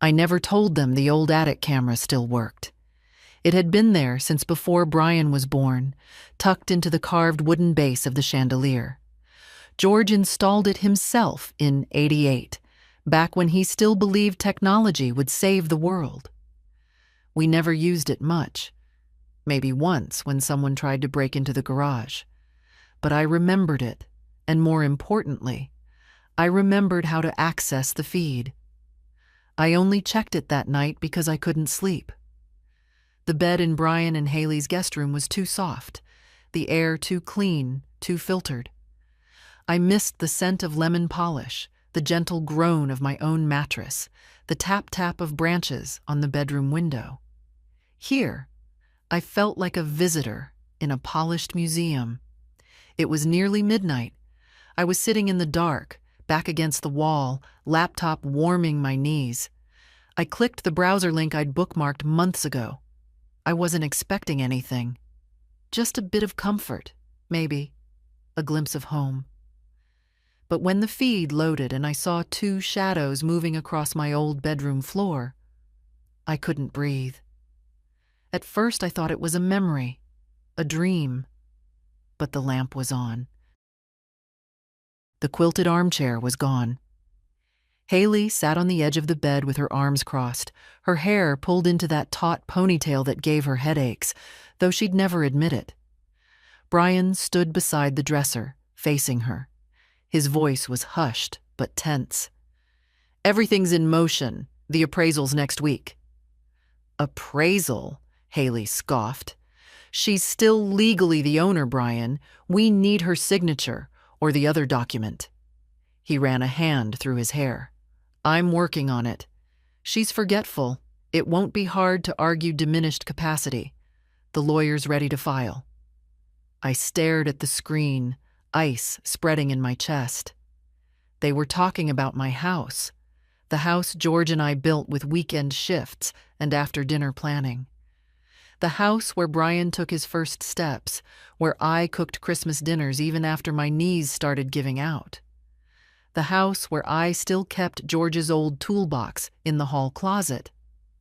I never told them the old attic camera still worked. It had been there since before Brian was born, tucked into the carved wooden base of the chandelier. George installed it himself in '88, back when he still believed technology would save the world. We never used it much, maybe once when someone tried to break into the garage. But I remembered it, and more importantly, I remembered how to access the feed. I only checked it that night because I couldn't sleep. The bed in Brian and Haley's guest room was too soft, the air too clean, too filtered. I missed the scent of lemon polish, the gentle groan of my own mattress, the tap-tap of branches on the bedroom window. Here, I felt like a visitor in a polished museum. It was nearly midnight. I was sitting in the dark, back against the wall, laptop warming my knees. I clicked the browser link I'd bookmarked months ago. I wasn't expecting anything. Just a bit of comfort, maybe. A glimpse of home. But when the feed loaded and I saw two shadows moving across my old bedroom floor, I couldn't breathe. At first I thought it was a memory, a dream. But the lamp was on. The quilted armchair was gone. Haley sat on the edge of the bed with her arms crossed, her hair pulled into that taut ponytail that gave her headaches, though she'd never admit it. Brian stood beside the dresser, facing her. His voice was hushed, but tense. "Everything's in motion. The appraisal's next week." "Appraisal?" Haley scoffed. "She's still legally the owner, Brian. We need her signature, or the other document." He ran a hand through his hair. "I'm working on it. She's forgetful. It won't be hard to argue diminished capacity. The lawyer's ready to file." I stared at the screen, ice spreading in my chest. They were talking about my house, the house George and I built with weekend shifts and after-dinner planning. The house where Brian took his first steps, where I cooked Christmas dinners even after my knees started giving out. The house where I still kept George's old toolbox in the hall closet,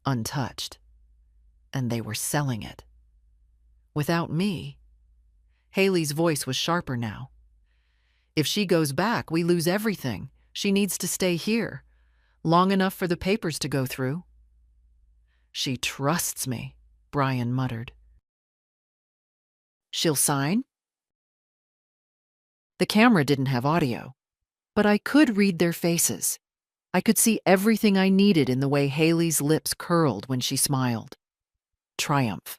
untouched. And they were selling it. Without me. Haley's voice was sharper now. "If she goes back, we lose everything. She needs to stay here. Long enough for the papers to go through." "She trusts me," Brian muttered. "She'll sign?" The camera didn't have audio, but I could read their faces. I could see everything I needed in the way Haley's lips curled when she smiled. Triumph.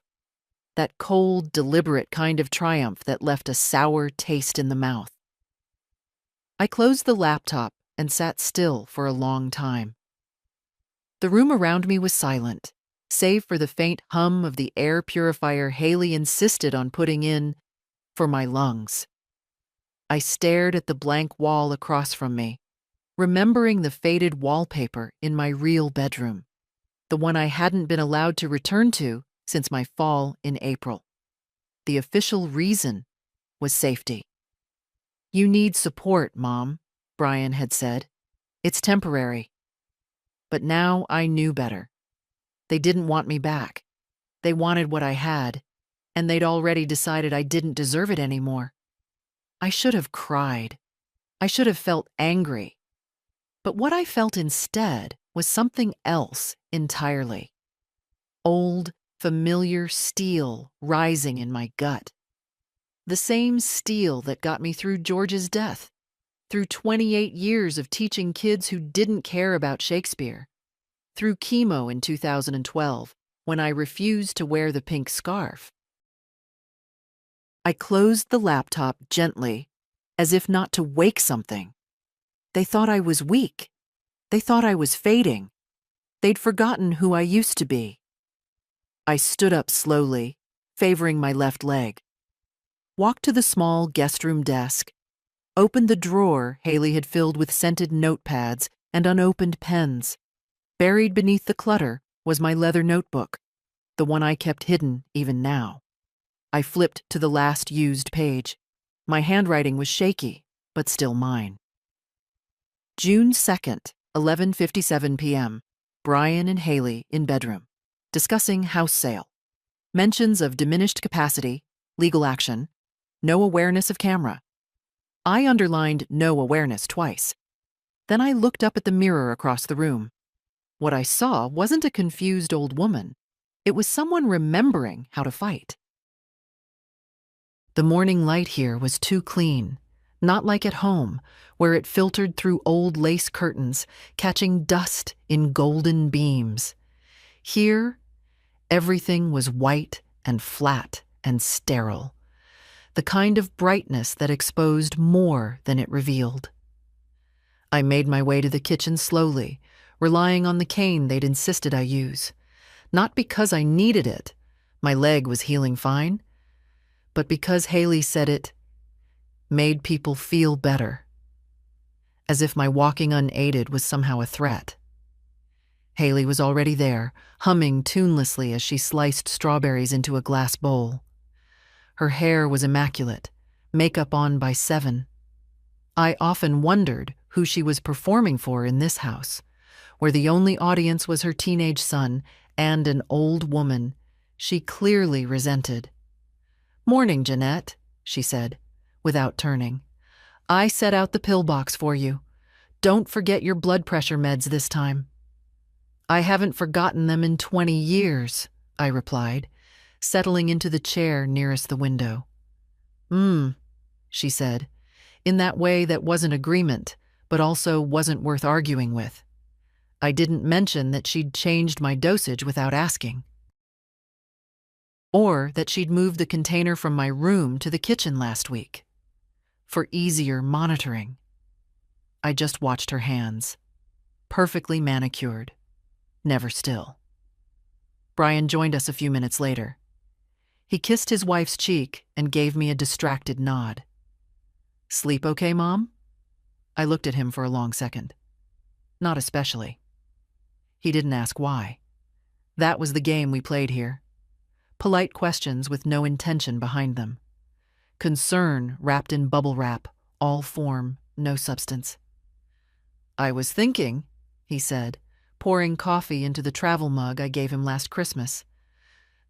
That cold, deliberate kind of triumph that left a sour taste in the mouth. I closed the laptop and sat still for a long time. The room around me was silent, save for the faint hum of the air purifier Haley insisted on putting in for my lungs. I stared at the blank wall across from me, remembering the faded wallpaper in my real bedroom, the one I hadn't been allowed to return to since my fall in April. The official reason was safety. "You need support, Mom," Brian had said. "It's temporary." But now I knew better. They didn't want me back. They wanted what I had, and they'd already decided I didn't deserve it anymore. I should have cried. I should have felt angry. But what I felt instead was something else entirely. Old, familiar steel rising in my gut. The same steel that got me through George's death, through 28 years of teaching kids who didn't care about Shakespeare, through chemo in 2012, when I refused to wear the pink scarf. I closed the laptop gently, as if not to wake something. They thought I was weak. They thought I was fading. They'd forgotten who I used to be. I stood up slowly, favoring my left leg, walked to the small guest room desk, opened the drawer Haley had filled with scented notepads and unopened pens. Buried beneath the clutter was my leather notebook, the one I kept hidden even now. I flipped to the last used page. My handwriting was shaky, but still mine. June 2nd, 11:57 p.m. Brian and Haley in bedroom, discussing house sale. Mentions of diminished capacity, legal action, no awareness of camera. I underlined no awareness twice. Then I looked up at the mirror across the room. What I saw wasn't a confused old woman. It was someone remembering how to fight. The morning light here was too clean, not like at home, where it filtered through old lace curtains, catching dust in golden beams. Here, everything was white and flat and sterile, the kind of brightness that exposed more than it revealed. I made my way to the kitchen slowly, relying on the cane they'd insisted I use. Not because I needed it, my leg was healing fine, but because Haley said it made people feel better, as if my walking unaided was somehow a threat. Haley was already there, humming tunelessly as she sliced strawberries into a glass bowl. Her hair was immaculate, makeup on by 7. I often wondered who she was performing for in this house, where the only audience was her teenage son and an old woman she clearly resented. "Morning, Jeanette," she said, without turning. "I set out the pill box for you. Don't forget your blood pressure meds this time." "I haven't forgotten them in 20 years," I replied, settling into the chair nearest the window. She said, in that way that wasn't agreement, but also wasn't worth arguing with. I didn't mention that she'd changed my dosage without asking, or that she'd moved the container from my room to the kitchen last week, for easier monitoring. I just watched her hands, perfectly manicured, never still. Brian joined us a few minutes later. He kissed his wife's cheek and gave me a distracted nod. "Sleep okay, Mom?" I looked at him for a long second. Not especially. He didn't ask why. That was the game we played here. Polite questions with no intention behind them. Concern wrapped in bubble wrap, all form, no substance. "I was thinking," he said, pouring coffee into the travel mug I gave him last Christmas,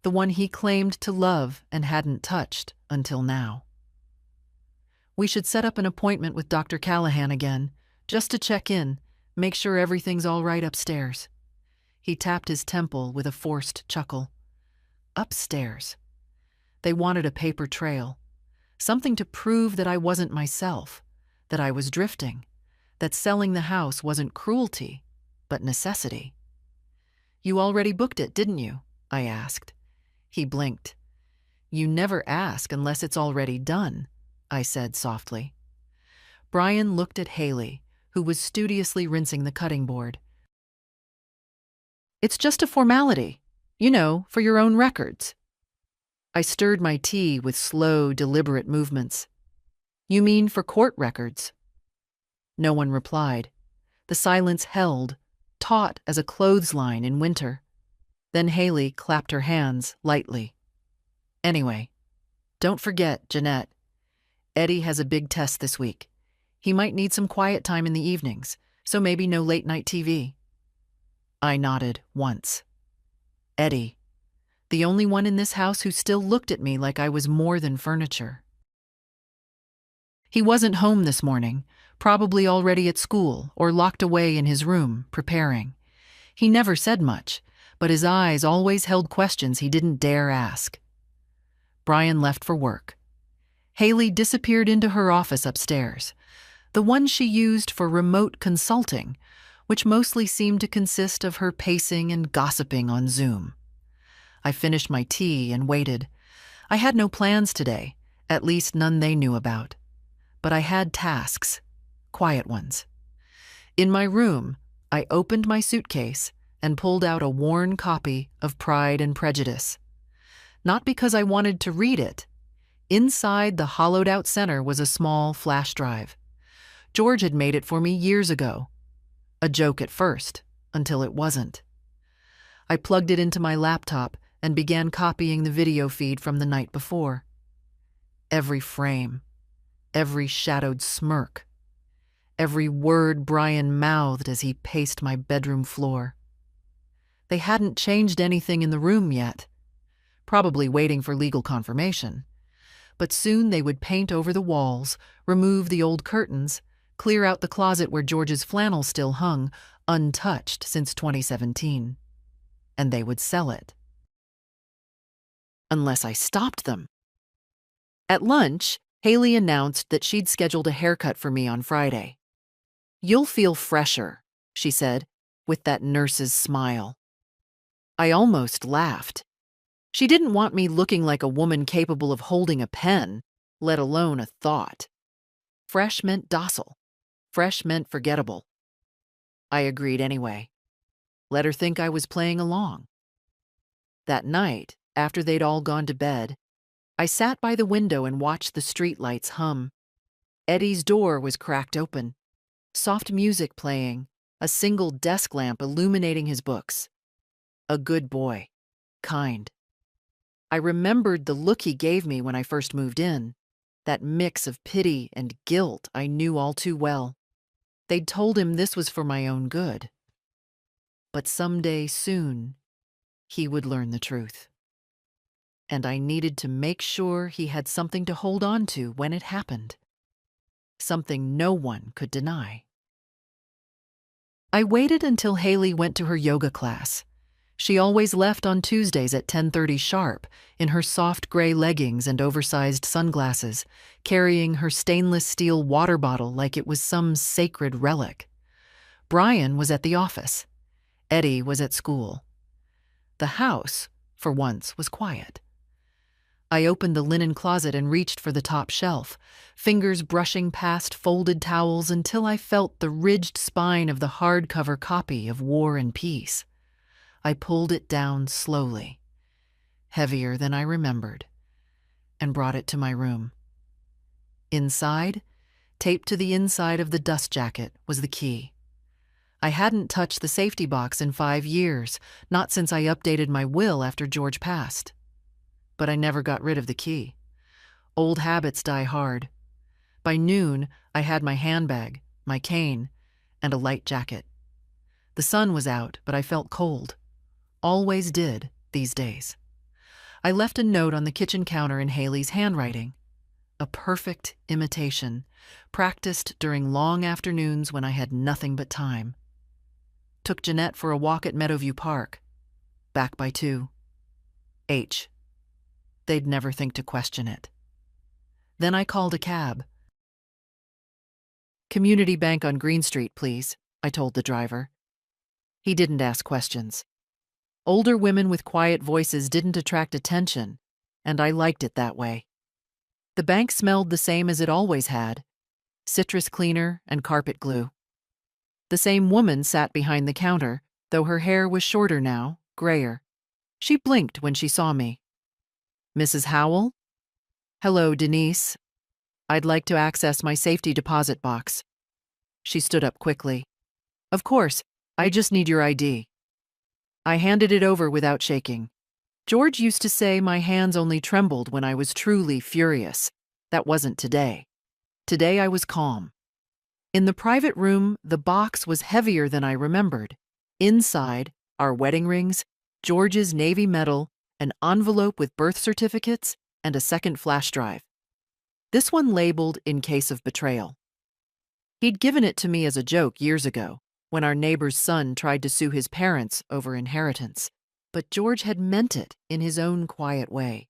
the one he claimed to love and hadn't touched until now. "We should set up an appointment with Dr. Callahan again, just to check in, make sure everything's all right upstairs." He tapped his temple with a forced chuckle. Upstairs. They wanted a paper trail, something to prove that I wasn't myself, that I was drifting, that selling the house wasn't cruelty, but necessity. "You already booked it, didn't you?" I asked. He blinked. "You never ask unless it's already done," I said softly. Brian looked at Haley, who was studiously rinsing the cutting board. "It's just a formality, for your own records." I stirred my tea with slow, deliberate movements. "You mean for court records?" No one replied. The silence held, taut as a clothesline in winter. Then Haley clapped her hands lightly. "Anyway, don't forget, Jeanette. Eddie has a big test this week. He might need some quiet time in the evenings, so maybe no late-night TV." I nodded once. Eddie, the only one in this house who still looked at me like I was more than furniture. He wasn't home this morning, probably already at school or locked away in his room, preparing. He never said much, but his eyes always held questions he didn't dare ask. Brian left for work. Haley disappeared into her office upstairs, the one she used for remote consulting, which mostly seemed to consist of her pacing and gossiping on Zoom. I finished my tea and waited. I had no plans today, at least none they knew about. But I had tasks, quiet ones. In my room, I opened my suitcase and pulled out a worn copy of Pride and Prejudice. Not because I wanted to read it. Inside the hollowed-out center was a small flash drive. George had made it for me years ago. A joke at first, until it wasn't. I plugged it into my laptop and began copying the video feed from the night before. Every frame, every shadowed smirk, every word Brian mouthed as he paced my bedroom floor. They hadn't changed anything in the room yet, probably waiting for legal confirmation. But soon they would paint over the walls, remove the old curtains, clear out the closet where George's flannel still hung, untouched since 2017. And they would sell it. Unless I stopped them. At lunch, Haley announced that she'd scheduled a haircut for me on Friday. "You'll feel fresher," she said, with that nurse's smile. I almost laughed. She didn't want me looking like a woman capable of holding a pen, let alone a thought. Fresh meant docile. Fresh meant forgettable. I agreed anyway. Let her think I was playing along. That night, after they'd all gone to bed, I sat by the window and watched the streetlights hum. Eddie's door was cracked open, soft music playing, a single desk lamp illuminating his books. A good boy. Kind. I remembered the look he gave me when I first moved in, that mix of pity and guilt I knew all too well. They'd told him this was for my own good. But someday soon, he would learn the truth. And I needed to make sure he had something to hold on to when it happened. Something no one could deny. I waited until Haley went to her yoga class. She always left on Tuesdays at 10:30 sharp, in her soft gray leggings and oversized sunglasses, carrying her stainless steel water bottle like it was some sacred relic. Brian was at the office. Eddie was at school. The house, for once, was quiet. I opened the linen closet and reached for the top shelf, fingers brushing past folded towels until I felt the ridged spine of the hardcover copy of War and Peace. I pulled it down slowly, heavier than I remembered, and brought it to my room. Inside, taped to the inside of the dust jacket, was the key. I hadn't touched the safety box in 5 years, not since I updated my will after George passed. But I never got rid of the key. Old habits die hard. By noon, I had my handbag, my cane, and a light jacket. The sun was out, but I felt cold. Always did, these days. I left a note on the kitchen counter in Haley's handwriting. A perfect imitation, practiced during long afternoons when I had nothing but time. Took Jeanette for a walk at Meadowview Park. Back by 2. H. They'd never think to question it. Then I called a cab. "Community Bank on Green Street, please," I told the driver. He didn't ask questions. Older women with quiet voices didn't attract attention, and I liked it that way. The bank smelled the same as it always had: citrus cleaner and carpet glue. The same woman sat behind the counter, though her hair was shorter now, grayer. She blinked when she saw me. "Mrs. Howell?" "Hello, Denise. I'd like to access my safety deposit box." She stood up quickly. "Of course, I just need your ID." I handed it over without shaking. George used to say my hands only trembled when I was truly furious. That wasn't today. Today I was calm. In the private room, the box was heavier than I remembered. Inside, our wedding rings, George's Navy medal, an envelope with birth certificates, and a second flash drive. This one labeled "in case of betrayal." He'd given it to me as a joke years ago, when our neighbor's son tried to sue his parents over inheritance. But George had meant it in his own quiet way.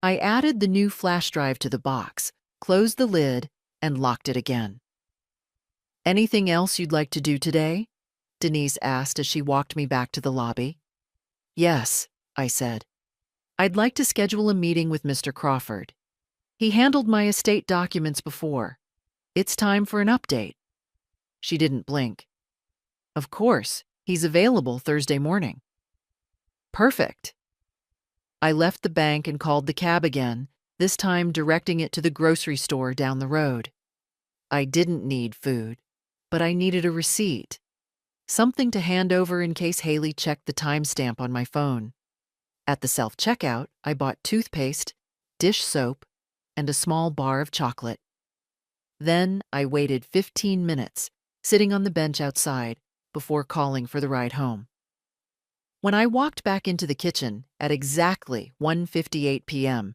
I added the new flash drive to the box, closed the lid, and locked it again. "Anything else you'd like to do today?" Denise asked as she walked me back to the lobby. "Yes," I said. "I'd like to schedule a meeting with Mr. Crawford. He handled my estate documents before. It's time for an update." She didn't blink. "Of course, he's available Thursday morning." "Perfect." I left the bank and called the cab again, this time directing it to the grocery store down the road. I didn't need food, but I needed a receipt. Something to hand over in case Haley checked the timestamp on my phone. At the self-checkout, I bought toothpaste, dish soap, and a small bar of chocolate. Then I waited 15 minutes, sitting on the bench outside, before calling for the ride home. When I walked back into the kitchen at exactly 1:58 p.m.,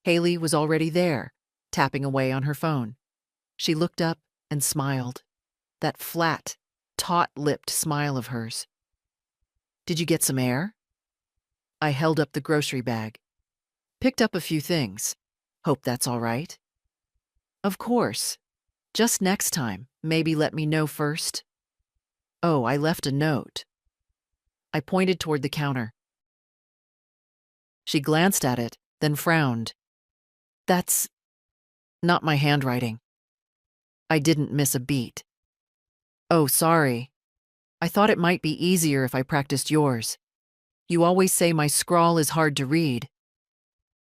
Haley was already there, tapping away on her phone. She looked up and smiled. That flat, taut-lipped smile of hers. "Did you get some air?" I held up the grocery bag. "Picked up a few things. Hope that's all right." "Of course. Just next time, maybe let me know first." "Oh, I left a note." I pointed toward the counter. She glanced at it, then frowned. "That's not my handwriting." I didn't miss a beat. "Oh, sorry. I thought it might be easier if I practiced yours. You always say my scrawl is hard to read."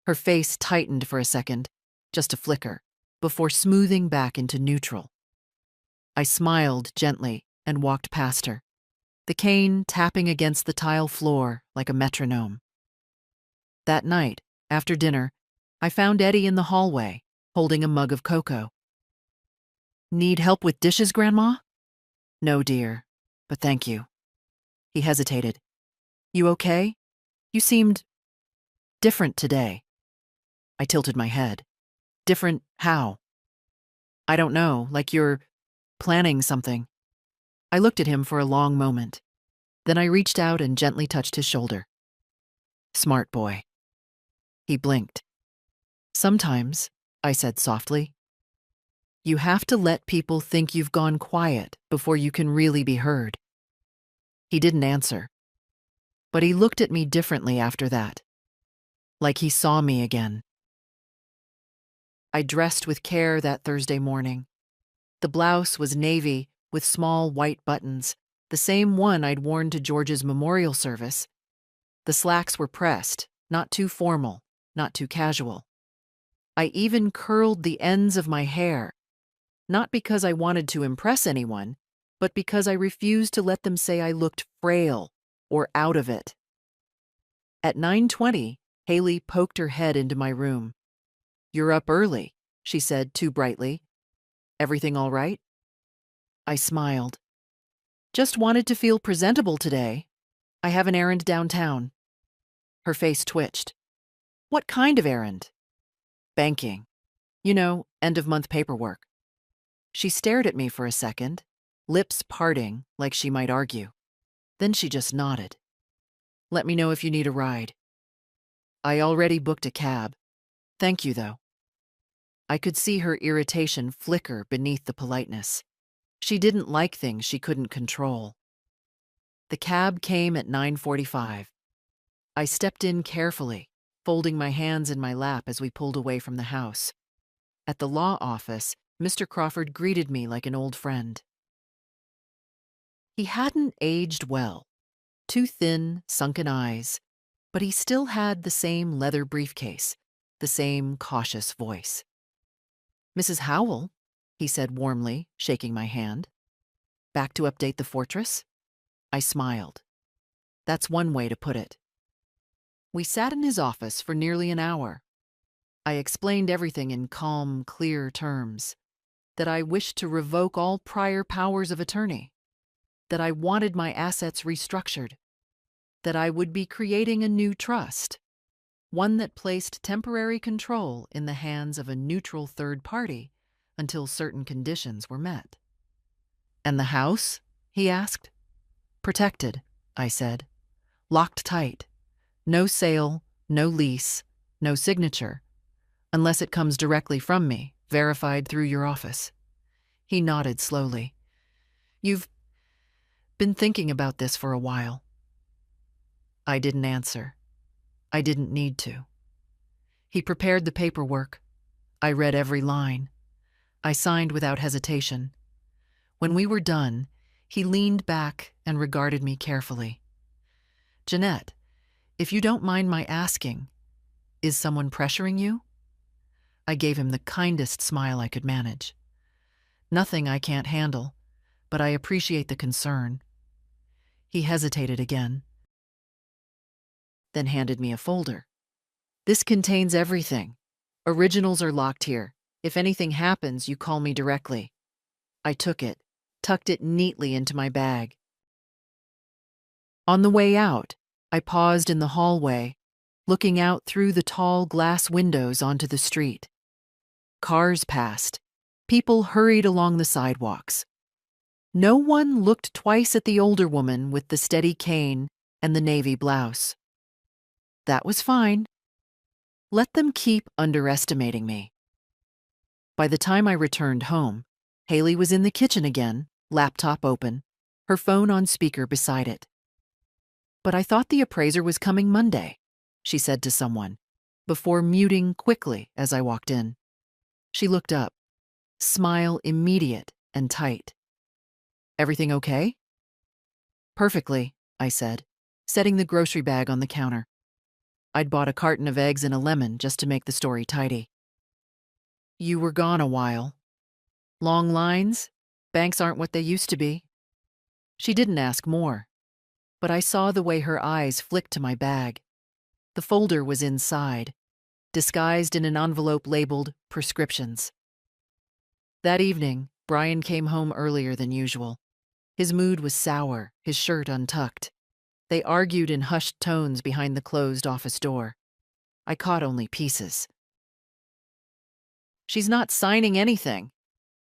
Her face tightened for a second, just a flicker, before smoothing back into neutral. I smiled gently and walked past her, the cane tapping against the tile floor like a metronome. That night, after dinner, I found Eddie in the hallway, holding a mug of cocoa. "Need help with dishes, Grandma?" "No, dear, but thank you." He hesitated. "You okay? You seemed different today." I tilted my head. "Different how?" "I don't know, like you're planning something." I looked at him for a long moment. Then I reached out and gently touched his shoulder. "Smart boy." He blinked. "Sometimes," I said softly, "you have to let people think you've gone quiet before you can really be heard." He didn't answer, but he looked at me differently after that, like he saw me again. I dressed with care that Thursday morning. The blouse was navy with small white buttons, the same one I'd worn to George's memorial service. The slacks were pressed, not too formal, not too casual. I even curled the ends of my hair, not because I wanted to impress anyone, but because I refused to let them say I looked frail or out of it. At 9:20, Haley poked her head into my room. "You're up early," she said too brightly. "Everything all right?" I smiled. "Just wanted to feel presentable today. I have an errand downtown." Her face twitched. "What kind of errand?" "Banking. You know, end-of-month paperwork." She stared at me for a second, lips parting like she might argue. Then she just nodded. "Let me know if you need a ride." "I already booked a cab. Thank you, though." I could see her irritation flicker beneath the politeness. She didn't like things she couldn't control. The cab came at 9:45. I stepped in carefully, folding my hands in my lap as we pulled away from the house. At the law office, Mr. Crawford greeted me like an old friend. He hadn't aged well. Too thin, sunken eyes, but he still had the same leather briefcase, the same cautious voice. "Mrs. Howell," he said warmly, shaking my hand. "Back to update the fortress?" I smiled. That's one way to put it. We sat in his office for nearly an hour. I explained everything in calm, clear terms. That I wished to revoke all prior powers of attorney. That I wanted my assets restructured. That I would be creating a new trust. One that placed temporary control in the hands of a neutral third party until certain conditions were met. "And the house?" he asked. "Protected," I said. "Locked tight. No sale, no lease, no signature. Unless it comes directly from me, verified through your office." He nodded slowly. "You've been thinking about this for a while." I didn't answer. I didn't need to. He prepared the paperwork. I read every line. I signed without hesitation. When we were done, he leaned back and regarded me carefully. "Jeanette, if you don't mind my asking, is someone pressuring you?" I gave him the kindest smile I could manage. "Nothing I can't handle, but I appreciate the concern." He hesitated again, then handed me a folder. "This contains everything. Originals are locked here. If anything happens, you call me directly." I took it, tucked it neatly into my bag. On the way out, I paused in the hallway, looking out through the tall glass windows onto the street. Cars passed. People hurried along the sidewalks. No one looked twice at the older woman with the steady cane and the navy blouse. That was fine. Let them keep underestimating me. By the time I returned home, Haley was in the kitchen again, laptop open, her phone on speaker beside it. "But I thought the appraiser was coming Monday," she said to someone, before muting quickly as I walked in. She looked up, smile immediate and tight. "Everything okay?" "Perfectly," I said, setting the grocery bag on the counter. I'd bought a carton of eggs and a lemon just to make the story tidy. "You were gone a while. Long lines? Banks aren't what they used to be." She didn't ask more, but I saw the way her eyes flicked to my bag. The folder was inside, disguised in an envelope labeled prescriptions. That evening, Brian came home earlier than usual. His mood was sour, his shirt untucked. They argued in hushed tones behind the closed office door. I caught only pieces. "She's not signing anything.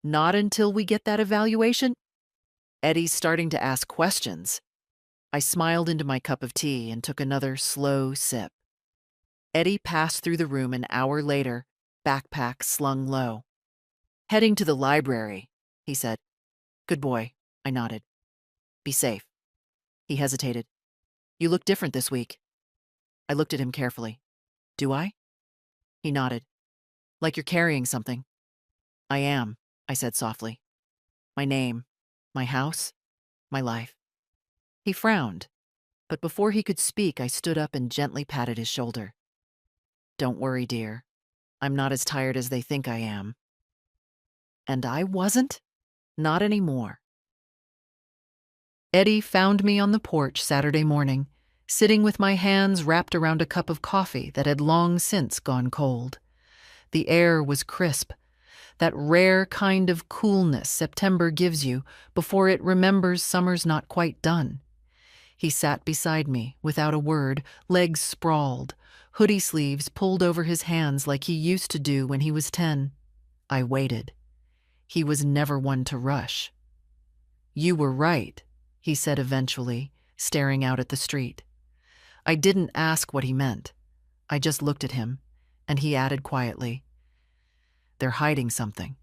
Not until we get that evaluation." Eddie's starting to ask questions. I smiled into my cup of tea and took another slow sip. Eddie passed through the room an hour later, backpack slung low. "Heading to the library," he said. "Good boy," I nodded. "Be safe." He hesitated. "You look different this week." I looked at him carefully. "Do I?" He nodded. "Like you're carrying something." "I am," I said softly. "My name, my house, my life." He frowned, but before he could speak, I stood up and gently patted his shoulder. "Don't worry, dear. I'm not as tired as they think I am." And I wasn't. Not anymore. Eddie found me on the porch Saturday morning, sitting with my hands wrapped around a cup of coffee that had long since gone cold. The air was crisp, that rare kind of coolness September gives you before it remembers summer's not quite done. He sat beside me, without a word, legs sprawled, hoodie sleeves pulled over his hands like he used to do when he was 10. I waited. He was never one to rush. "You were right," he said eventually, staring out at the street. I didn't ask what he meant. I just looked at him, and he added quietly, "They're hiding something."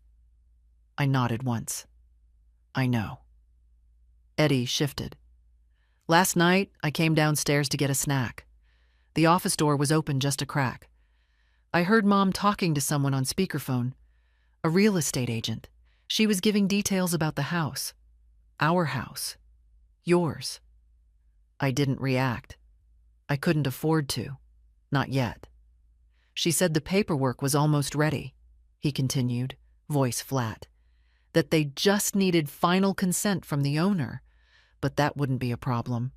I nodded once. "I know." Eddie shifted. "Last night, I came downstairs to get a snack. The office door was open just a crack. I heard Mom talking to someone on speakerphone, a real estate agent. She was giving details about the house. Our house. Yours." I didn't react. I couldn't afford to. Not yet. "She said the paperwork was almost ready," he continued, voice flat. "That they just needed final consent from the owner, but that wouldn't be a problem."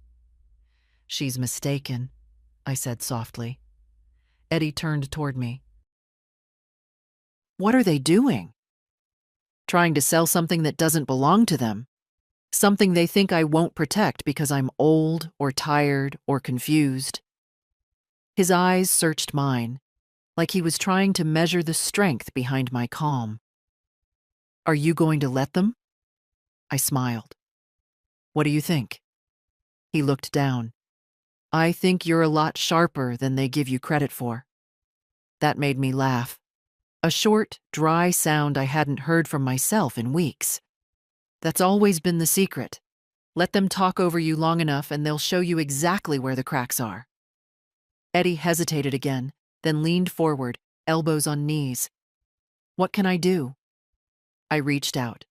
"She's mistaken," I said softly. Eddie turned toward me. "What are they doing?" "Trying to sell something that doesn't belong to them. Something they think I won't protect because I'm old or tired or confused." His eyes searched mine, like he was trying to measure the strength behind my calm. "Are you going to let them?" I smiled. "What do you think?" He looked down. "I think you're a lot sharper than they give you credit for." That made me laugh. A short, dry sound I hadn't heard from myself in weeks. "That's always been the secret. Let them talk over you long enough and they'll show you exactly where the cracks are." Eddie hesitated again, then leaned forward, elbows on knees. "What can I do?" I reached out,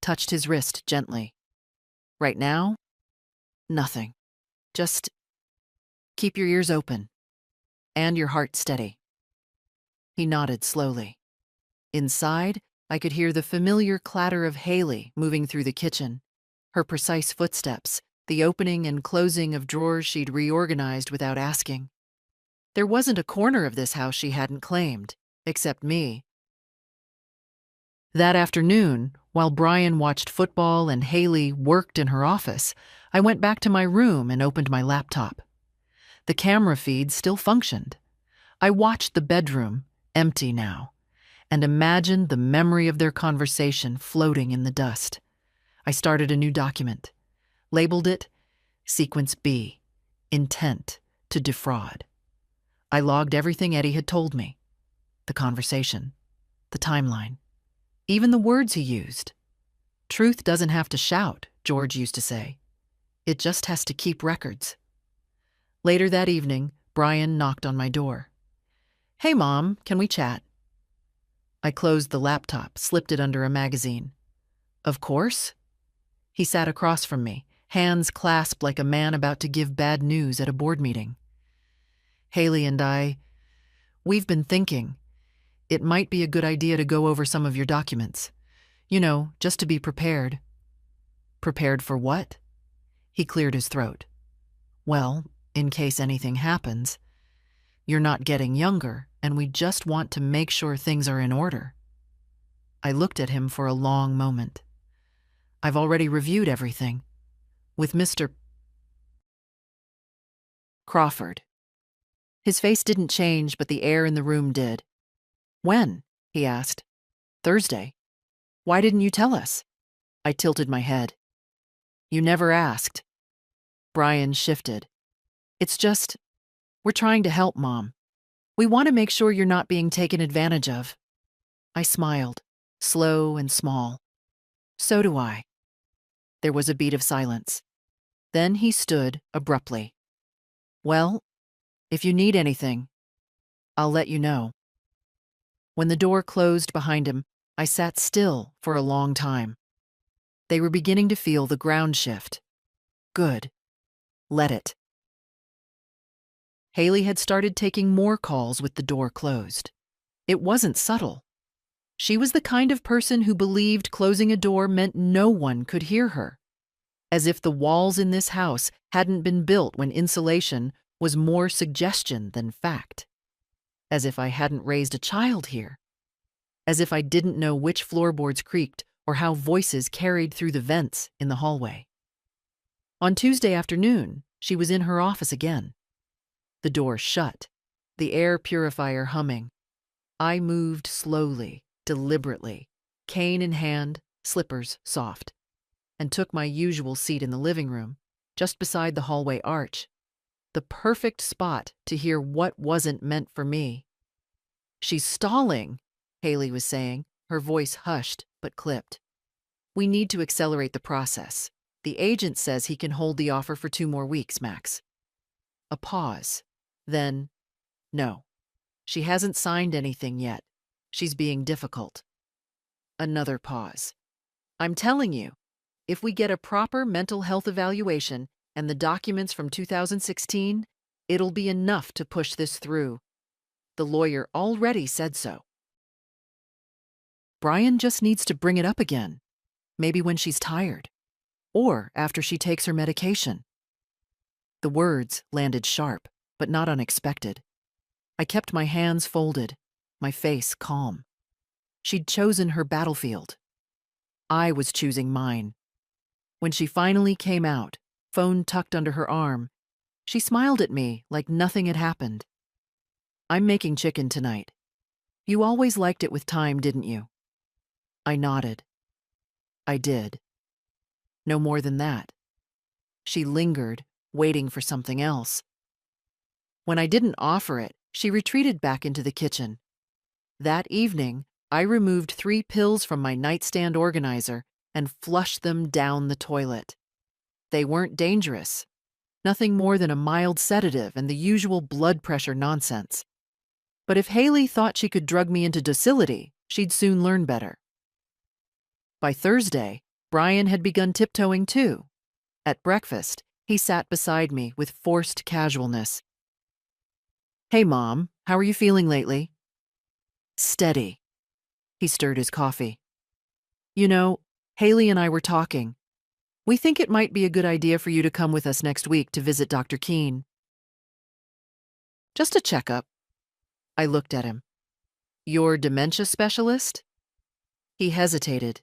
touched his wrist gently. "Right now? Nothing. Just keep your ears open and your heart steady." He nodded slowly. Inside, I could hear the familiar clatter of Haley moving through the kitchen, her precise footsteps, the opening and closing of drawers she'd reorganized without asking. There wasn't a corner of this house she hadn't claimed, except me. That afternoon, while Brian watched football and Haley worked in her office, I went back to my room and opened my laptop. The camera feed still functioned. I watched the bedroom, empty now, and imagined the memory of their conversation floating in the dust. I started a new document, labeled it Sequence B, Intent to Defraud. I logged everything Eddie had told me, the conversation, the timeline, even the words he used. Truth doesn't have to shout, George used to say. It just has to keep records. Later that evening, Brian knocked on my door. "Hey, Mom, can we chat?" I closed the laptop, slipped it under a magazine. "Of course." He sat across from me, hands clasped like a man about to give bad news at a board meeting. "Haley and we've been thinking. It might be a good idea to go over some of your documents. You know, just to be prepared." "Prepared for what?" He cleared his throat. "Well, in case anything happens. You're not getting younger, and we just want to make sure things are in order." I looked at him for a long moment. "I've already reviewed everything. With Mr. Crawford." His face didn't change, but the air in the room did. "When?" he asked. "Thursday. Why didn't you tell us?" I tilted my head. "You never asked." Brian shifted. "It's just, we're trying to help, Mom. We want to make sure you're not being taken advantage of." I smiled, slow and small. "So do I." There was a beat of silence. Then he stood abruptly. "Well, if you need anything, I'll let you know." When the door closed behind him, I sat still for a long time. They were beginning to feel the ground shift. Good. Let it. Haley had started taking more calls with the door closed. It wasn't subtle. She was the kind of person who believed closing a door meant no one could hear her. As if the walls in this house hadn't been built when insulation was more suggestion than fact. As if I hadn't raised a child here. As if I didn't know which floorboards creaked or how voices carried through the vents in the hallway. On Tuesday afternoon, she was in her office again. The door shut, the air purifier humming. I moved slowly, deliberately, cane in hand, slippers soft, and took my usual seat in the living room, just beside the hallway arch. The perfect spot to hear what wasn't meant for me. "She's stalling," Haley was saying, her voice hushed but clipped. "We need to accelerate the process. The agent says he can hold the offer for 2 more weeks, max." A pause. Then, "No, she hasn't signed anything yet. She's being difficult." Another pause. "I'm telling you, if we get a proper mental health evaluation and the documents from 2016, it'll be enough to push this through. The lawyer already said so." Brian just needs to bring it up again, maybe when she's tired, or after she takes her medication. The words landed sharp, but not unexpected. I kept my hands folded, my face calm. She'd chosen her battlefield. I was choosing mine. When she finally came out, phone tucked under her arm, she smiled at me like nothing had happened. "I'm making chicken tonight. You always liked it with thyme, didn't you?" I nodded. I did. No more than that. She lingered, waiting for something else. When I didn't offer it, she retreated back into the kitchen. That evening, I removed 3 pills from my nightstand organizer and flushed them down the toilet. They weren't dangerous. Nothing more than a mild sedative and the usual blood pressure nonsense. But if Haley thought she could drug me into docility, she'd soon learn better. By Thursday, Brian had begun tiptoeing too. At breakfast, he sat beside me with forced casualness. "Hey, Mom, how are you feeling lately?" "Steady." He stirred his coffee. "You know, Haley and I were talking. We think it might be a good idea for you to come with us next week to visit Dr. Keene." "Just a checkup." I looked at him. "Your dementia specialist?" He hesitated.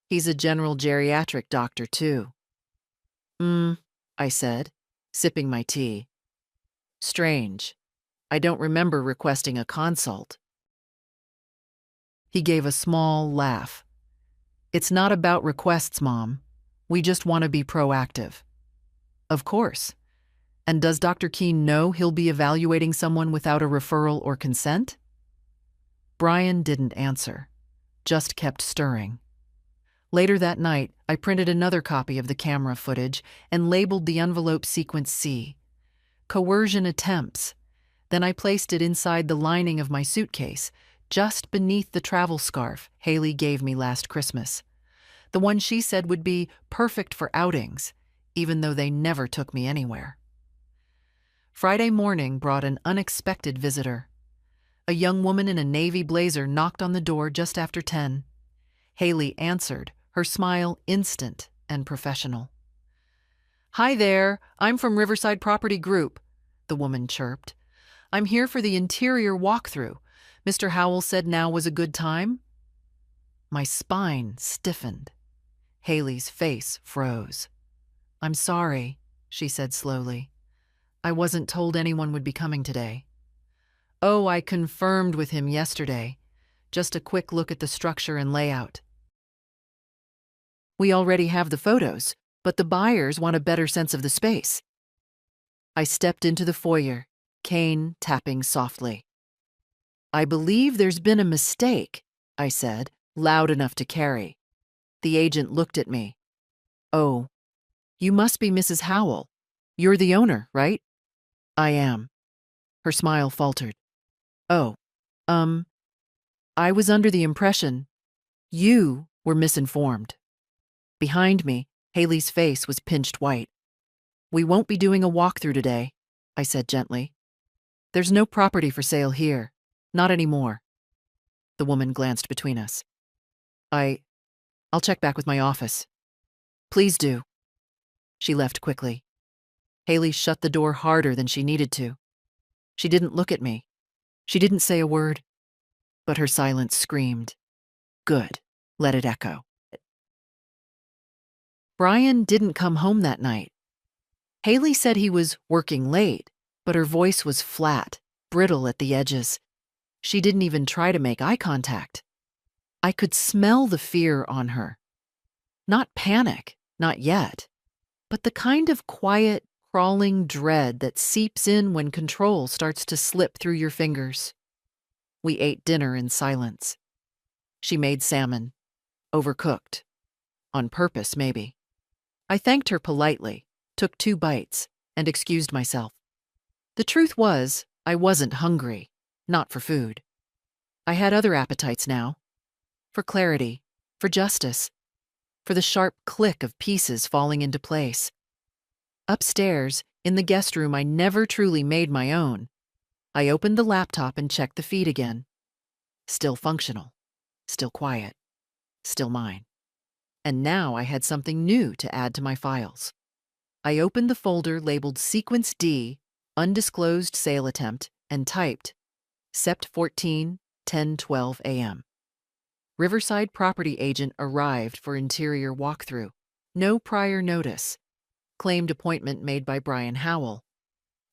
"He's a general geriatric doctor, too." Mm, I said, sipping my tea. Strange. I don't remember requesting a consult. He gave a small laugh. It's not about requests, Mom. We just want to be proactive. Of course. And does Dr. Keene know he'll be evaluating someone without a referral or consent? Brian didn't answer, just kept stirring. Later that night, I printed another copy of the camera footage and labeled the envelope sequence C. Coercion attempts. Then I placed it inside the lining of my suitcase, just beneath the travel scarf Haley gave me last Christmas. The one she said would be perfect for outings, even though they never took me anywhere. Friday morning brought an unexpected visitor. A young woman in a navy blazer knocked on the door just after 10. Haley answered, her smile instant and professional. "Hi there, I'm from Riverside Property Group," the woman chirped. "I'm here for the interior walkthrough. Mr. Howell said now was a good time." My spine stiffened. Haley's face froze. "I'm sorry," she said slowly. "I wasn't told anyone would be coming today." "Oh, I confirmed with him yesterday. Just a quick look at the structure and layout. We already have the photos, but the buyers want a better sense of the space." I stepped into the foyer, cane tapping softly. "I believe there's been a mistake," I said, loud enough to carry. The agent looked at me. "Oh, you must be Mrs. Howell. You're the owner, right?" "I am." Her smile faltered. "Oh, I was under the impression you were misinformed." Behind me, Haley's face was pinched white. "We won't be doing a walkthrough today," I said gently. "There's no property for sale here. Not anymore." The woman glanced between us. I'll check back with my office." "Please do." She left quickly. Haley shut the door harder than she needed to. She didn't look at me. She didn't say a word. But her silence screamed. Good. Let it echo. Brian didn't come home that night. Haley said he was working late, but her voice was flat, brittle at the edges. She didn't even try to make eye contact. I could smell the fear on her. Not panic, not yet, but the kind of quiet, crawling dread that seeps in when control starts to slip through your fingers. We ate dinner in silence. She made salmon, overcooked. On purpose, maybe. I thanked her politely, took 2 bites, and excused myself. The truth was, I wasn't hungry, not for food. I had other appetites now. For clarity, for justice, for the sharp click of pieces falling into place. Upstairs, in the guest room I never truly made my own, I opened the laptop and checked the feed again. Still functional, still quiet, still mine. And now I had something new to add to my files. I opened the folder labeled Sequence D, Undisclosed Sale Attempt, and typed Sept 14, 10:12 a.m. Riverside property agent arrived for interior walkthrough. No prior notice. Claimed appointment made by Brian Howell.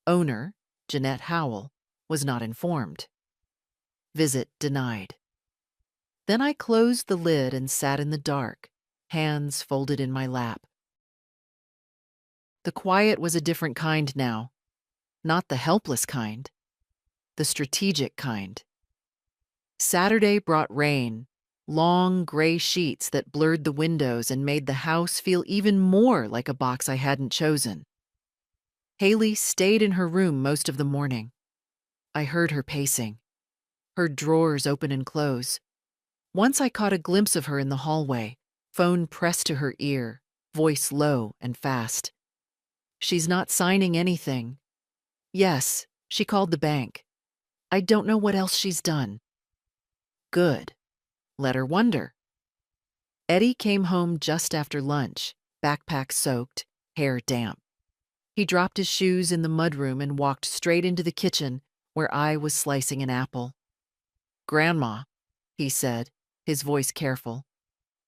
Owner, Jeanette Howell, was not informed. Visit denied. Then I closed the lid and sat in the dark, hands folded in my lap. The quiet was a different kind now. Not the helpless kind. The strategic kind. Saturday brought rain, long gray sheets that blurred the windows and made the house feel even more like a box I hadn't chosen. Haley stayed in her room most of the morning. I heard her pacing. Heard drawers open and close. Once I caught a glimpse of her in the hallway, phone pressed to her ear, voice low and fast. "She's not signing anything." "Yes, she called the bank. I don't know what else she's done." Good. Let her wonder. Eddie came home just after lunch, backpack soaked, hair damp. He dropped his shoes in the mudroom and walked straight into the kitchen where I was slicing an apple. "Grandma," he said, his voice careful,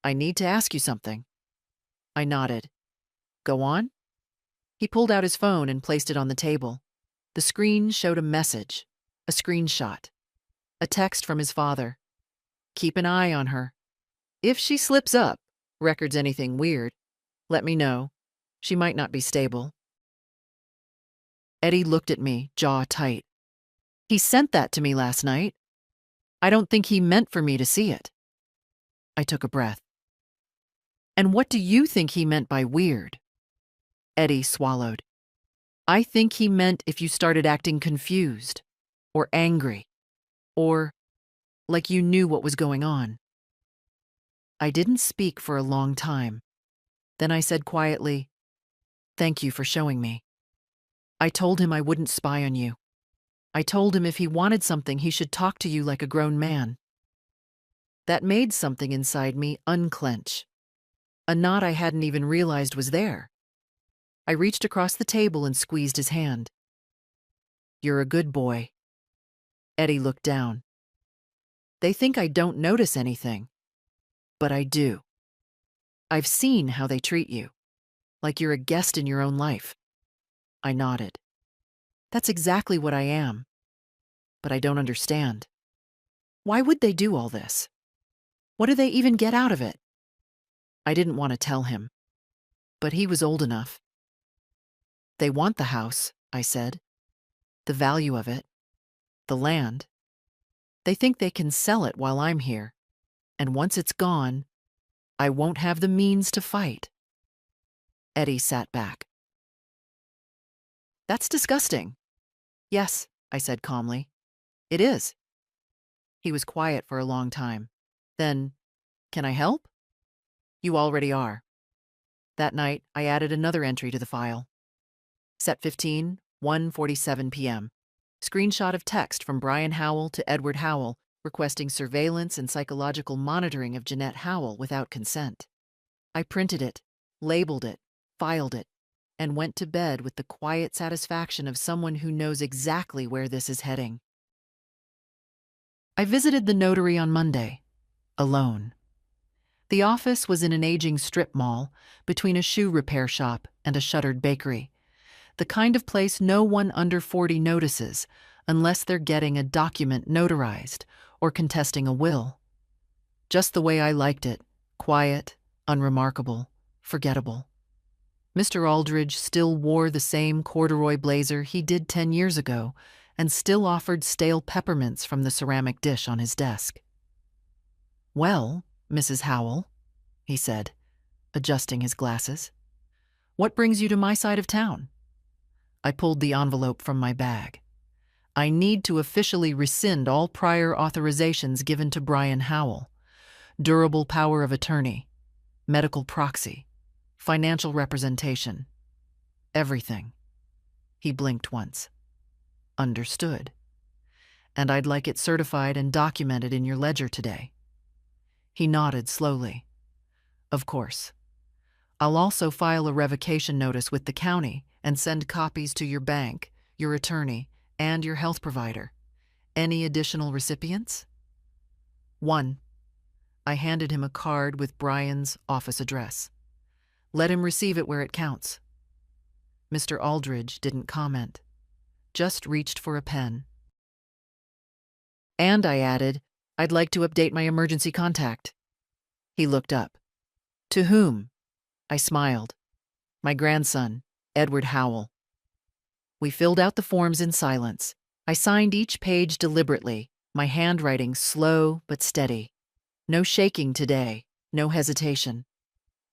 "I need to ask you something." I nodded. "Go on?" He pulled out his phone and placed it on the table. The screen showed a message, a screenshot, a text from his father. Keep an eye on her. If she slips up, records anything weird, let me know. She might not be stable. Eddie looked at me, jaw tight. He sent that to me last night. I don't think he meant for me to see it. I took a breath. And what do you think he meant by weird? Eddie swallowed. I think he meant if you started acting confused, or angry, or like you knew what was going on. I didn't speak for a long time. Then I said quietly, "Thank you for showing me. I told him I wouldn't spy on you. I told him if he wanted something, he should talk to you like a grown man." That made something inside me unclench. A knot I hadn't even realized was there. I reached across the table and squeezed his hand. "You're a good boy." Eddie looked down. They think I don't notice anything, but I do. I've seen how they treat you, like you're a guest in your own life. I nodded. That's exactly what I am, but I don't understand. Why would they do all this? What do they even get out of it? I didn't want to tell him, but he was old enough. They want the house, I said. The value of it. The land. They think they can sell it while I'm here, and once it's gone, I won't have the means to fight. Eddie sat back. That's disgusting. Yes, I said calmly. It is. He was quiet for a long time. Then, can I help? You already are. That night, I added another entry to the file. Set 15, 1:47 p.m. Screenshot of text from Brian Howell to Edward Howell requesting surveillance and psychological monitoring of Jeanette Howell without consent. I printed it, labeled it, filed it, and went to bed with the quiet satisfaction of someone who knows exactly where this is heading. I visited the notary on Monday, alone. The office was in an aging strip mall between a shoe repair shop and a shuttered bakery, the kind of place no one under 40 notices unless they're getting a document notarized or contesting a will. Just the way I liked it, quiet, unremarkable, forgettable. Mr. Aldridge still wore the same corduroy blazer he did 10 years ago and still offered stale peppermints from the ceramic dish on his desk. "Well, Mrs. Howell," he said, adjusting his glasses, "what brings you to my side of town?" I pulled the envelope from my bag. I need to officially rescind all prior authorizations given to Brian Howell. Durable power of attorney, medical proxy, financial representation. Everything. He blinked once. Understood. And I'd like it certified and documented in your ledger today. He nodded slowly. Of course. I'll also file a revocation notice with the county and send copies to your bank, your attorney, and your health provider. Any additional recipients? One. I handed him a card with Brian's office address. Let him receive it where it counts. Mr. Aldridge didn't comment, just reached for a pen. And I added, I'd like to update my emergency contact. He looked up. To whom? I smiled. My grandson, Edward Howell. We filled out the forms in silence. I signed each page deliberately, my handwriting slow but steady. No shaking today, no hesitation.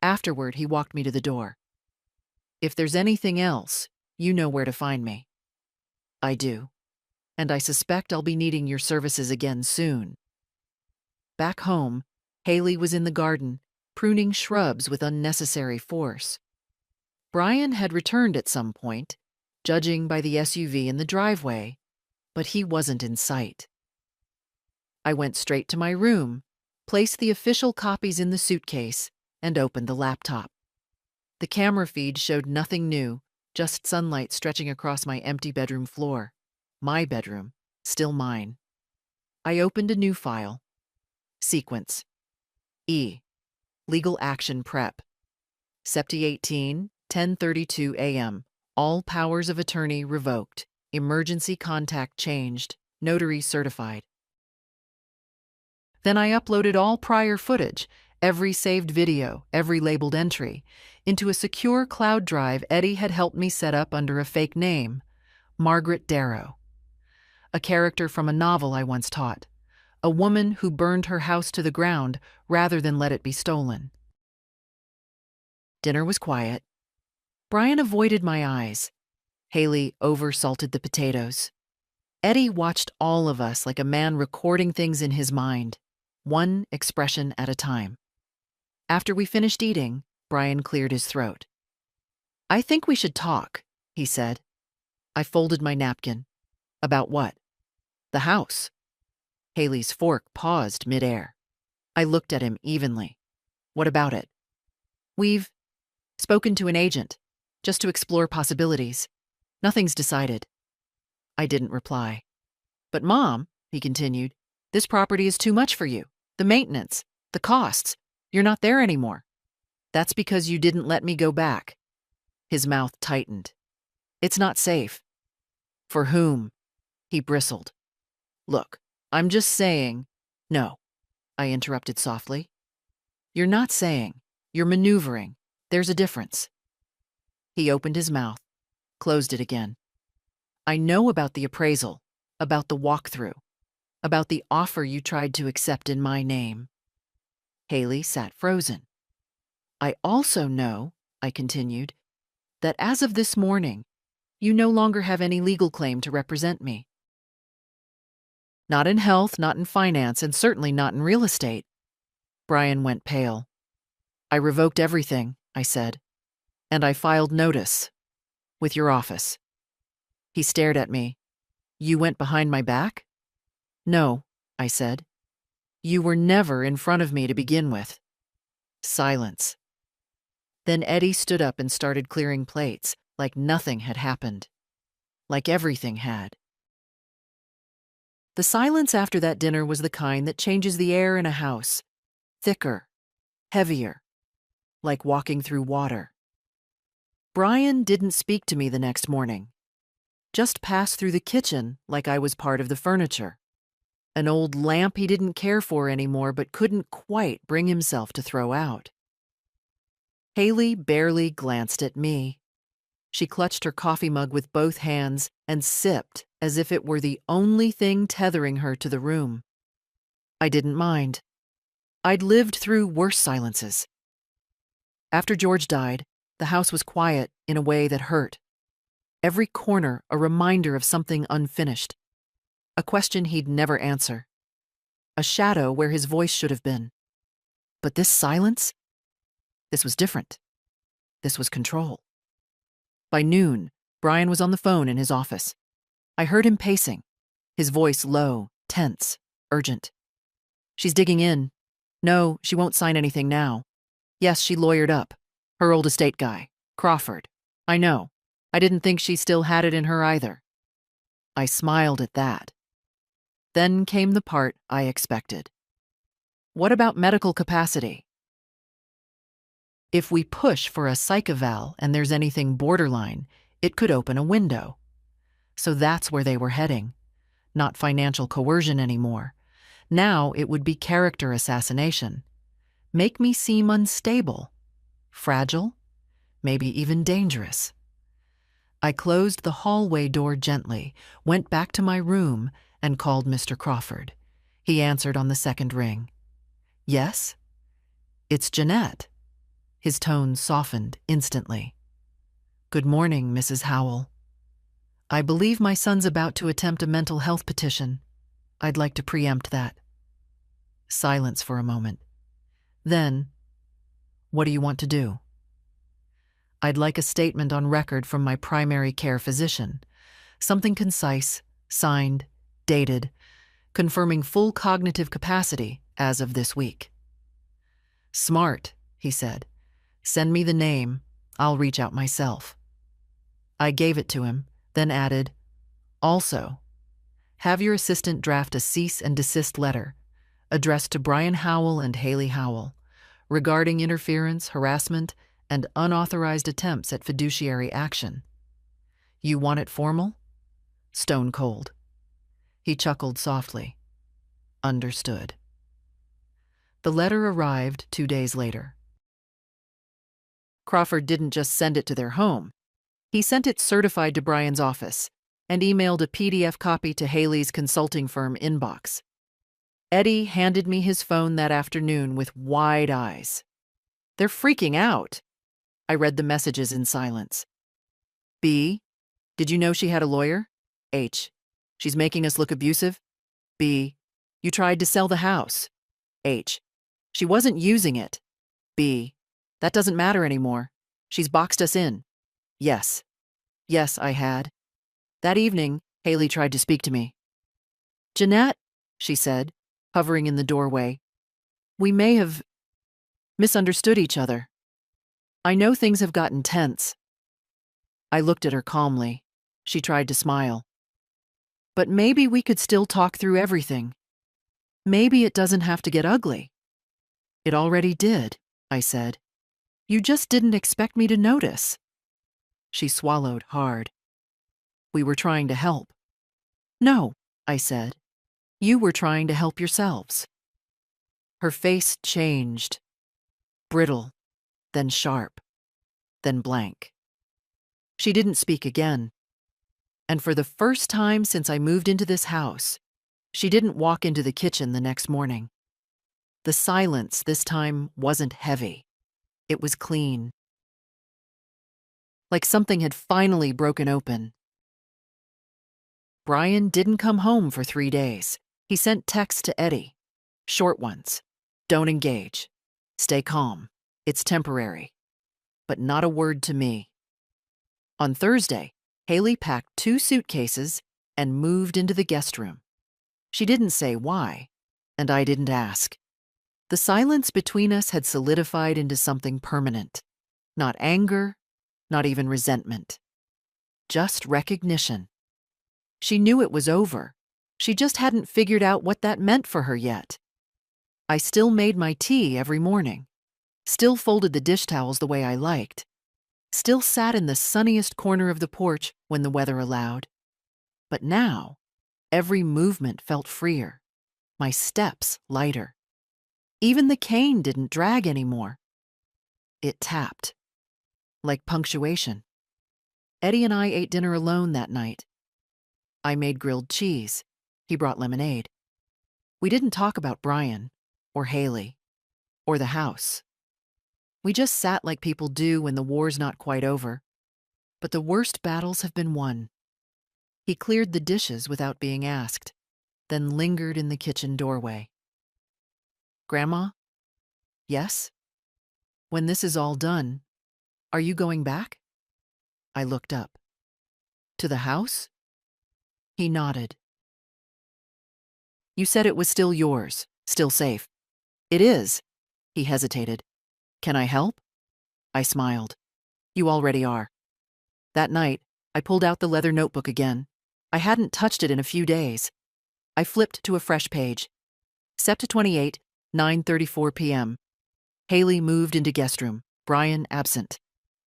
Afterward, he walked me to the door. If there's anything else, you know where to find me. I do. And I suspect I'll be needing your services again soon. Back home, Haley was in the garden, pruning shrubs with unnecessary force. Brian had returned at some point, judging by the SUV in the driveway, but he wasn't in sight. I went straight to my room, placed the official copies in the suitcase, and opened the laptop. The camera feed showed nothing new, just sunlight stretching across my empty bedroom floor. My bedroom, still mine. I opened a new file. Sequence. E. Legal action prep. September 18, 10:32 a.m., All powers of attorney revoked. Emergency contact changed. Notary certified. Then I uploaded all prior footage, every saved video, every labeled entry, into a secure cloud drive Eddie had helped me set up under a fake name, Margaret Darrow, a character from a novel I once taught, a woman who burned her house to the ground rather than let it be stolen. Dinner was quiet. Brian avoided my eyes. Haley over-salted the potatoes. Eddie watched all of us like a man recording things in his mind, one expression at a time. After we finished eating, Brian cleared his throat. "I think we should talk," he said. I folded my napkin. "About what?" "The house." Haley's fork paused midair. I looked at him evenly. "What about it?" "We've spoken to an agent, just to explore possibilities. Nothing's decided." I didn't reply. "But Mom," he continued, "this property is too much for you. The maintenance, the costs. You're not there anymore." "That's because you didn't let me go back." His mouth tightened. "It's not safe." "For whom?" He bristled. "Look, I'm just saying—" "No," I interrupted softly. "You're not saying. You're maneuvering. There's a difference." He opened his mouth, closed it again. "I know about the appraisal, about the walkthrough, about the offer you tried to accept in my name." Haley sat frozen. "I also know," I continued, "that as of this morning, you no longer have any legal claim to represent me. Not in health, not in finance, and certainly not in real estate." Brian went pale. "I revoked everything," I said, "and I filed notice with your office." He stared at me. "You went behind my back?" "No," I said. "You were never in front of me to begin with." Silence. Then Eddie stood up and started clearing plates, like nothing had happened. Like everything had. The silence after that dinner was the kind that changes the air in a house. Thicker, heavier, like walking through water. Brian didn't speak to me the next morning. Just passed through the kitchen like I was part of the furniture. An old lamp he didn't care for anymore but couldn't quite bring himself to throw out. Haley barely glanced at me. She clutched her coffee mug with both hands and sipped as if it were the only thing tethering her to the room. I didn't mind. I'd lived through worse silences. After George died, the house was quiet in a way that hurt. Every corner a reminder of something unfinished. A question he'd never answer. A shadow where his voice should have been. But this silence? This was different. This was control. By noon, Brian was on the phone in his office. I heard him pacing, his voice low, tense, urgent. "She's digging in. No, she won't sign anything now. Yes, she lawyered up. Her old estate guy, Crawford. I know. I didn't think she still had it in her either." I smiled at that. Then came the part I expected. "What about medical capacity?" "If we push for a psych eval and there's anything borderline, it could open a window." So that's where they were heading. Not financial coercion anymore. Now it would be character assassination. Make me seem unstable, fragile, maybe even dangerous. I closed the hallway door gently, went back to my room, and called Mr. Crawford. He answered on the second ring. "Yes?" "It's Jeanette." His tone softened instantly. "Good morning, Mrs. Howell. I believe my son's about to attempt a mental health petition. I'd like to preempt that." Silence for a moment. Then, "What do you want to do?" "I'd like a statement on record from my primary care physician. Something concise, signed, dated, confirming full cognitive capacity as of this week." "Smart," he said. "Send me the name. I'll reach out myself." I gave it to him, then added, "Also, have your assistant draft a cease and desist letter addressed to Brian Howell and Haley Howell regarding interference, harassment, and unauthorized attempts at fiduciary action." You want it formal? Stone cold. He chuckled softly. Understood. The letter arrived 2 days later. Crawford didn't just send it to their home. He sent it certified to Brian's office and emailed a PDF copy to Haley's consulting firm inbox. Eddie handed me his phone that afternoon with wide eyes. They're freaking out. I read the messages in silence. B. Did you know she had a lawyer? H. She's making us look abusive? B. You tried to sell the house? H. She wasn't using it. B. That doesn't matter anymore. She's boxed us in. Yes. Yes, I had. That evening, Haley tried to speak to me. Jeanette, she said, hovering in the doorway, we may have misunderstood each other. I know things have gotten tense. I looked at her calmly. She tried to smile. But maybe we could still talk through everything. Maybe it doesn't have to get ugly. It already did, I said. You just didn't expect me to notice. She swallowed hard. We were trying to help. No, I said. You were trying to help yourselves. Her face changed. Brittle, then sharp, then blank. She didn't speak again. And for the first time since I moved into this house, she didn't walk into the kitchen the next morning. The silence this time wasn't heavy. It was clean. Like something had finally broken open. Brian didn't come home for 3 days. He sent texts to Eddie. Short ones. Don't engage. Stay calm. It's temporary. But not a word to me. On Thursday, Haley packed 2 suitcases and moved into the guest room. She didn't say why, and I didn't ask. The silence between us had solidified into something permanent. Not anger, not even resentment. Just recognition. She knew it was over. She just hadn't figured out what that meant for her yet. I still made my tea every morning. Still folded the dish towels the way I liked. Still sat in the sunniest corner of the porch when the weather allowed. But now, every movement felt freer. My steps lighter. Even the cane didn't drag anymore. It tapped. Like punctuation. Eddie and I ate dinner alone that night. I made grilled cheese. He brought lemonade. We didn't talk about Brian, or Haley, or the house. We just sat like people do when the war's not quite over. But the worst battles have been won. He cleared the dishes without being asked, then lingered in the kitchen doorway. Grandma? Yes? When this is all done, are you going back? I looked up. To the house? He nodded. You said it was still yours, still safe. It is. He hesitated. Can I help? I smiled. You already are. That night, I pulled out the leather notebook again. I hadn't touched it in a few days. I flipped to a fresh page. Sept 28, 9:34 p.m. Haley moved into guest room. Brian absent.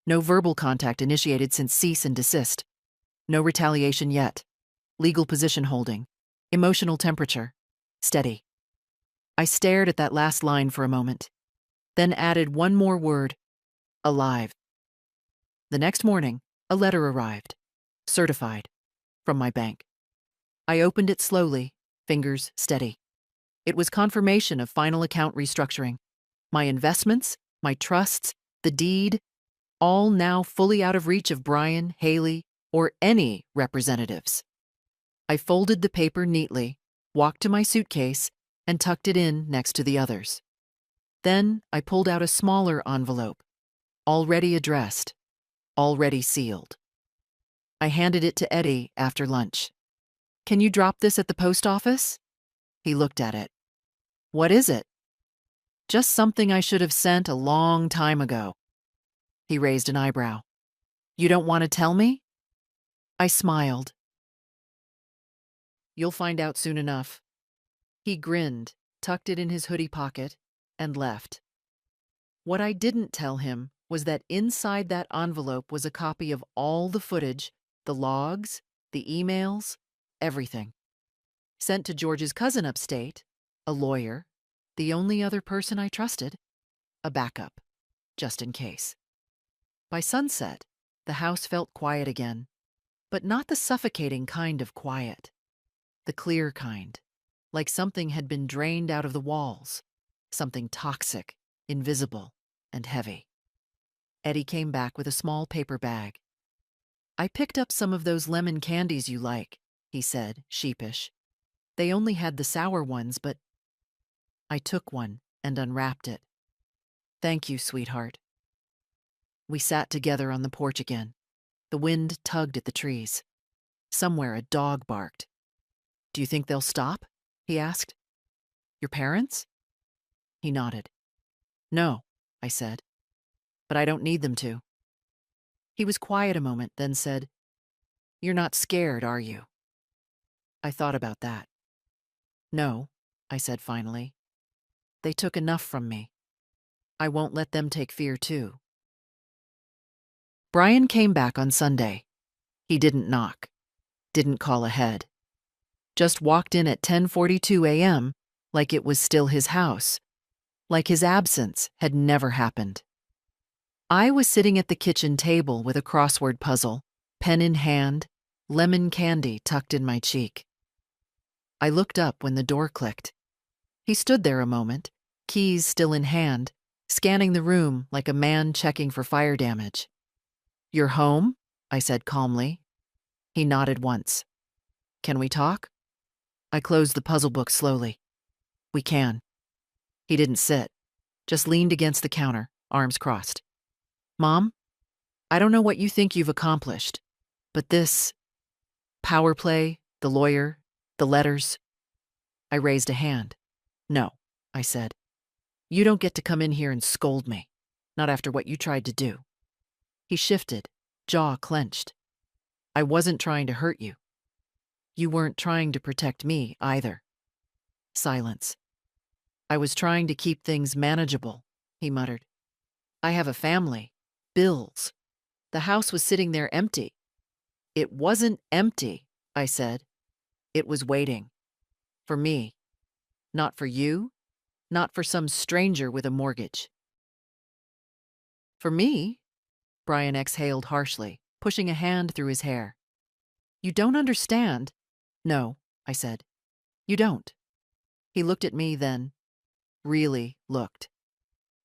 No verbal contact initiated since cease and desist. No retaliation yet. Legal position holding. Emotional temperature. Steady. I stared at that last line for a moment, then added one more word. Alive. The next morning, a letter arrived. Certified. From my bank. I opened it slowly, fingers steady. It was confirmation of final account restructuring. My investments, my trusts, the deed, all now fully out of reach of Brian, Haley, or any representatives. I folded the paper neatly, walked to my suitcase, and tucked it in next to the others. Then I pulled out a smaller envelope, already addressed, already sealed. I handed it to Eddie after lunch. Can you drop this at the post office? He looked at it. What is it? Just something I should have sent a long time ago. He raised an eyebrow. You don't want to tell me? I smiled. You'll find out soon enough. He grinned, tucked it in his hoodie pocket, and left. What I didn't tell him was that inside that envelope was a copy of all the footage, The logs, the emails, everything. Sent to George's cousin upstate, a lawyer, the only other person I trusted, a backup, just in case. By sunset, the house felt quiet again, but not the suffocating kind of quiet. The clear kind, like something had been drained out of the walls, something toxic, invisible, and heavy. Eddie came back with a small paper bag. "I picked up some of those lemon candies you like," he said, sheepish. "They only had the sour ones, but—" I took one and unwrapped it. "Thank you, sweetheart." We sat together on the porch again. The wind tugged at the trees. Somewhere a dog barked. "Do you think they'll stop?" he asked. "Your parents?" He nodded. "No," I said. "But I don't need them to." He was quiet a moment, then said, "You're not scared, are you?" I thought about that. "No," I said finally. "They took enough from me. I won't let them take fear too." Brian came back on Sunday. He didn't knock, didn't call ahead. Just walked in at 10:42 a.m. like it was still his house, like his absence had never happened. I was sitting at the kitchen table with a crossword puzzle, pen in hand, lemon candy tucked in my cheek. I looked up when the door clicked. He stood there a moment, keys still in hand, scanning the room like a man checking for fire damage. "You're home?" I said calmly. He nodded once. "Can we talk?" I closed the puzzle book slowly. "We can." He didn't sit, just leaned against the counter, arms crossed. "Mom, I don't know what you think you've accomplished, but this power play, the lawyer, the letters—" I raised a hand. "No," I said. "You don't get to come in here and scold me, not after what you tried to do." He shifted, jaw clenched. "I wasn't trying to hurt you. You weren't trying to protect me either." Silence. "I was trying to keep things manageable," he muttered. "I have a family, bills. The house was sitting there empty." "It wasn't empty," I said. "It was waiting. For me. Not for you, not for some stranger with a mortgage." "For me?" Brian exhaled harshly, pushing a hand through his hair. "You don't understand." "No," I said. "You don't." He looked at me then, really looked.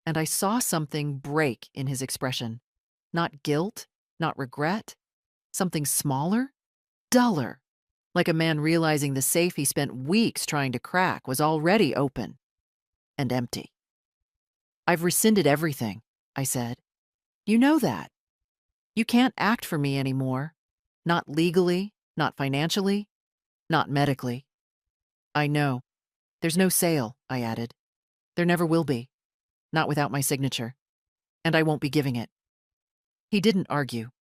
And I saw something break in his expression. Not guilt, not regret. Something smaller, duller. Like a man realizing the safe he spent weeks trying to crack was already open and empty. "I've rescinded everything," I said. "You know that. You can't act for me anymore. Not legally, not financially, not medically." "I know. There's no sale," I added. "There never will be. Not without my signature. And I won't be giving it." He didn't argue.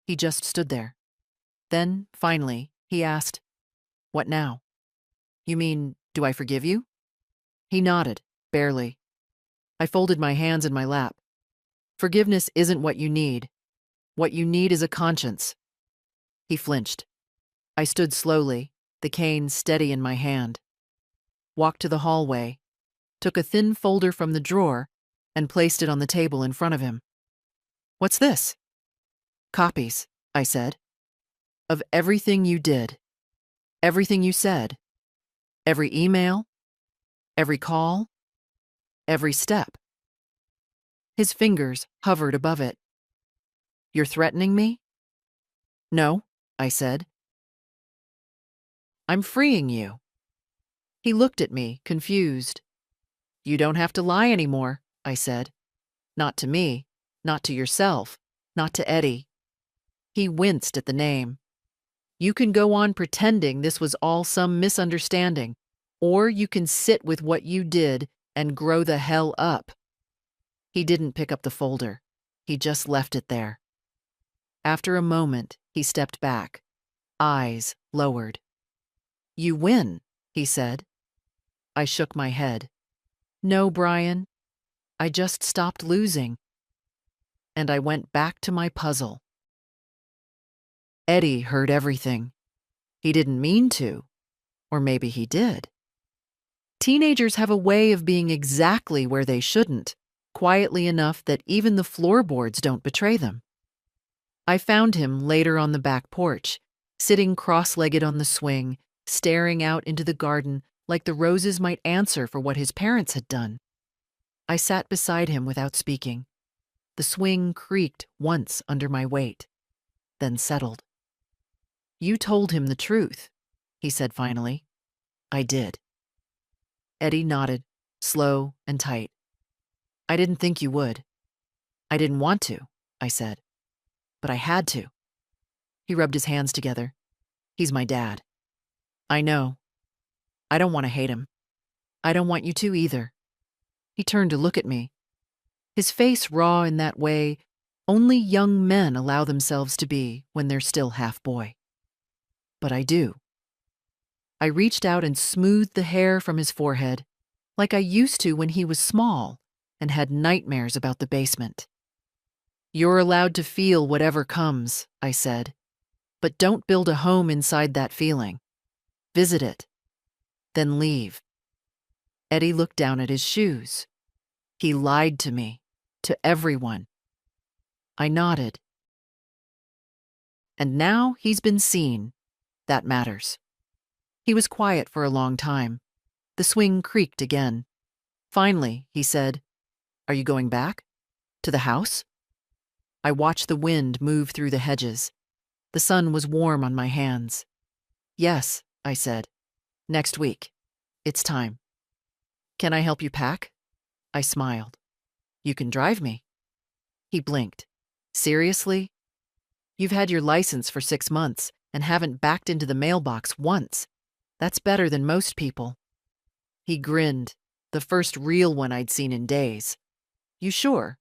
He just stood there. Then, finally, he asked, "What now?" "You mean, do I forgive you?" He nodded, barely. I folded my hands in my lap. "Forgiveness isn't what you need. What you need is a conscience." He flinched. I stood slowly, the cane steady in my hand. Walked to the hallway, took a thin folder from the drawer, and placed it on the table in front of him. "What's this?" "Copies," I said. "Of everything you did. Everything you said. Every email. Every call. Every step." His fingers hovered above it. "You're threatening me?" "No," I said. "I'm freeing you." He looked at me, confused. "You don't have to lie anymore," I said. "Not to me, not to yourself, not to Eddie." He winced at the name. "You can go on pretending this was all some misunderstanding, or you can sit with what you did and grow the hell up." He didn't pick up the folder. He just left it there. After a moment, he stepped back, eyes lowered. "You win," he said. I shook my head. "No, Brian. I just stopped losing." And I went back to my puzzle. Eddie heard everything. He didn't mean to, or maybe he did. Teenagers have a way of being exactly where they shouldn't, quietly enough that even the floorboards don't betray them. I found him later on the back porch, sitting cross-legged on the swing, staring out into the garden like the roses might answer for what his parents had done. I sat beside him without speaking. The swing creaked once under my weight, then settled. "You told him the truth," he said finally. "I did." Eddie nodded, slow and tight. "I didn't think you would." "I didn't want to," I said. "But I had to." He rubbed his hands together. "He's my dad." "I know. I don't want to hate him. I don't want you to either." He turned to look at me. His face raw in that way only young men allow themselves to be when they're still half boy. "But I do." I reached out and smoothed the hair from his forehead, like I used to when he was small and had nightmares about the basement. "You're allowed to feel whatever comes," I said, "but don't build a home inside that feeling. Visit it, then leave." Eddie looked down at his shoes. He lied to me, to everyone. I nodded. And now he's been seen. That matters. He was quiet for a long time. The swing creaked again. Finally, he said, "Are you going back? To the house?" I watched the wind move through the hedges. The sun was warm on my hands. "Yes," I said. "Next week. It's time." "Can I help you pack?" I smiled. "You can drive me." He blinked. "Seriously? You've had your license for 6 months and haven't backed into the mailbox once. That's better than most people." He grinned, the first real one I'd seen in days. "You sure?"